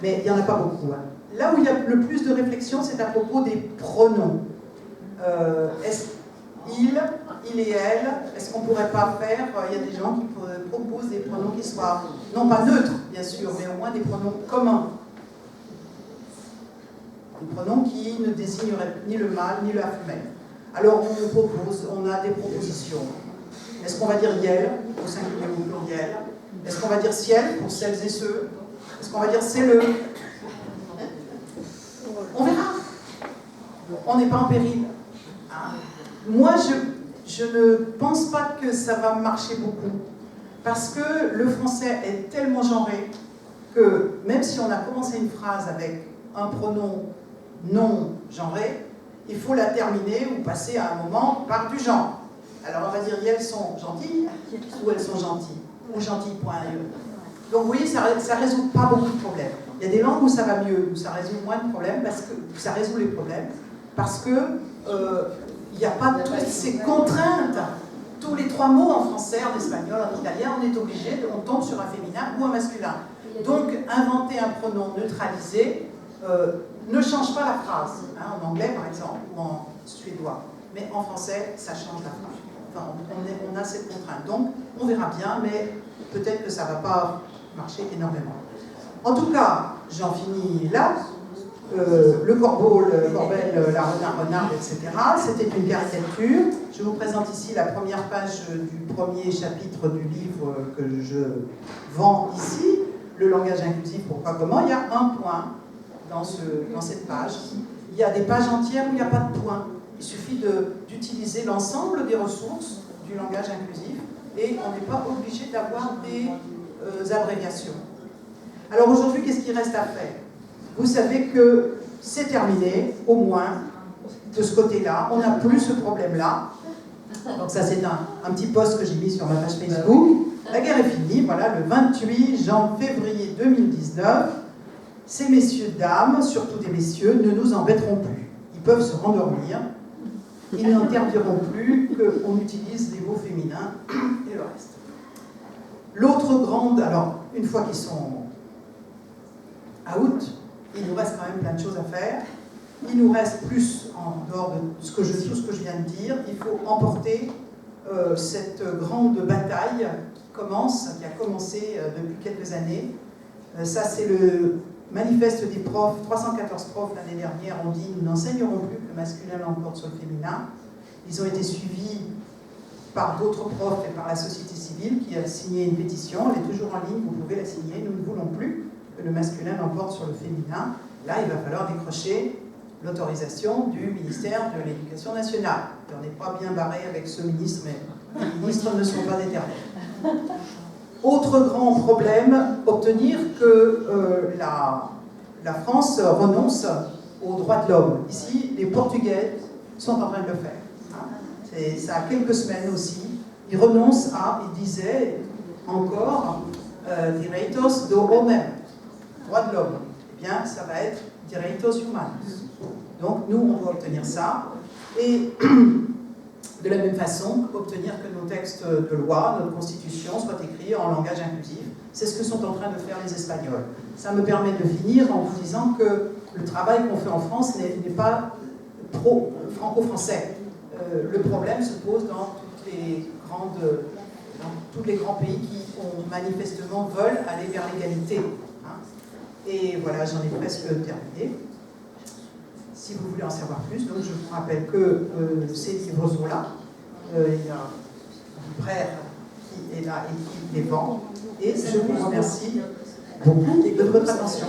Mais il n'y en a pas beaucoup. Hein. Là où il y a le plus de réflexion, c'est à propos des pronoms. Est-ce il et elle, est-ce qu'on ne pourrait pas faire, il y a des gens qui proposent des pronoms qui soient, non pas neutres, bien sûr, mais au moins des pronoms communs. Des pronoms qui ne désigneraient ni le mâle ni la femelle. Alors on propose, on a des propositions. Est-ce qu'on va dire yel au singulier ou au pluriel? Est-ce qu'on va dire ciel pour celles et ceux? Est-ce qu'on va dire c'est le? On verra. On n'est pas en péril. Hein? Moi, je ne pense pas que ça va marcher beaucoup. Parce que le français est tellement genré que même si on a commencé une phrase avec un pronom non genré, il faut la terminer ou passer à un moment par du genre. Alors on va dire elles sont gentilles ou elles sont gentilles, ou gentilles.ie. Donc vous voyez, ça ne résout pas beaucoup de problèmes. Il y a des langues où ça va mieux, où ça résout moins de problèmes, parce que ça résout les problèmes, parce que il n'y a pas toutes ces contraintes. Tous les 3 mots en français, en espagnol, en italien, on est obligé, on tombe sur un féminin ou un masculin. Donc inventer un pronom neutralisé ne change pas la phrase. Hein, en anglais par exemple, ou en suédois. Mais en français, ça change la phrase. Enfin, on a cette contrainte. Donc, on verra bien, mais peut-être que ça ne va pas marcher énormément. En tout cas, j'en finis là. Le corbeau, le corbel, la renard, etc. C'était une caricature. Je vous présente ici la première page du premier chapitre du livre que je vends ici. Le langage inclusif, pourquoi, comment. Il y a un point dans cette page. Il y a des pages entières où il n'y a pas de point. Il suffit d'utiliser l'ensemble des ressources du langage inclusif et on n'est pas obligé d'avoir des abréviations. Alors aujourd'hui, qu'est-ce qu'il reste à faire? Vous savez que c'est terminé, au moins, de ce côté-là. On n'a plus ce problème-là. Donc ça, c'est un petit post que j'ai mis sur ma page Facebook. La guerre est finie, voilà, le 28 février 2019. Ces messieurs, dames, surtout des messieurs, ne nous embêteront plus. Ils peuvent se rendormir. Ils n'interdiront plus qu'on utilise les mots féminins et le reste. L'autre grande, alors, une fois qu'ils sont out, il nous reste quand même plein de choses à faire. Il nous reste plus, en dehors de tout ce que je viens de dire, il faut emporter cette grande bataille qui a commencé depuis quelques années. Ça, c'est le manifeste des profs. 314 profs l'année dernière ont dit « Nous n'enseignerons plus que le masculin l'emporte sur le féminin ». Ils ont été suivis par d'autres profs et par la société civile qui a signé une pétition. Elle est toujours en ligne, vous pouvez la signer. Nous ne voulons plus que le masculin l'emporte sur le féminin. Là, il va falloir décrocher l'autorisation du ministère de l'Éducation nationale. On n'est pas bien barré avec ce ministre, mais les ministres ne sont pas éternels. Autre grand problème, obtenir que la France renonce aux droits de l'homme. Ici, les Portugais sont en train de le faire. Ça a quelques semaines aussi. Ils renoncent ils disaient encore, direitos do homem, droits de l'homme. Eh bien, ça va être direitos humanos. Donc, nous, on doit obtenir ça. Et de la même façon, obtenir que nos textes de loi, notre constitution, soient écrits en langage inclusif. C'est ce que sont en train de faire les Espagnols. Ça me permet de finir en vous disant que le travail qu'on fait en France n'est pas franco-français. Le problème se pose dans toutes les grandes tous les grands pays qui manifestement veulent aller vers l'égalité. Hein. Et voilà, j'en ai presque terminé. Si vous voulez en savoir plus, donc je vous rappelle que ces livres sont là. Il y a un libraire qui est là et qui les vend. Et je vous remercie beaucoup de votre attention.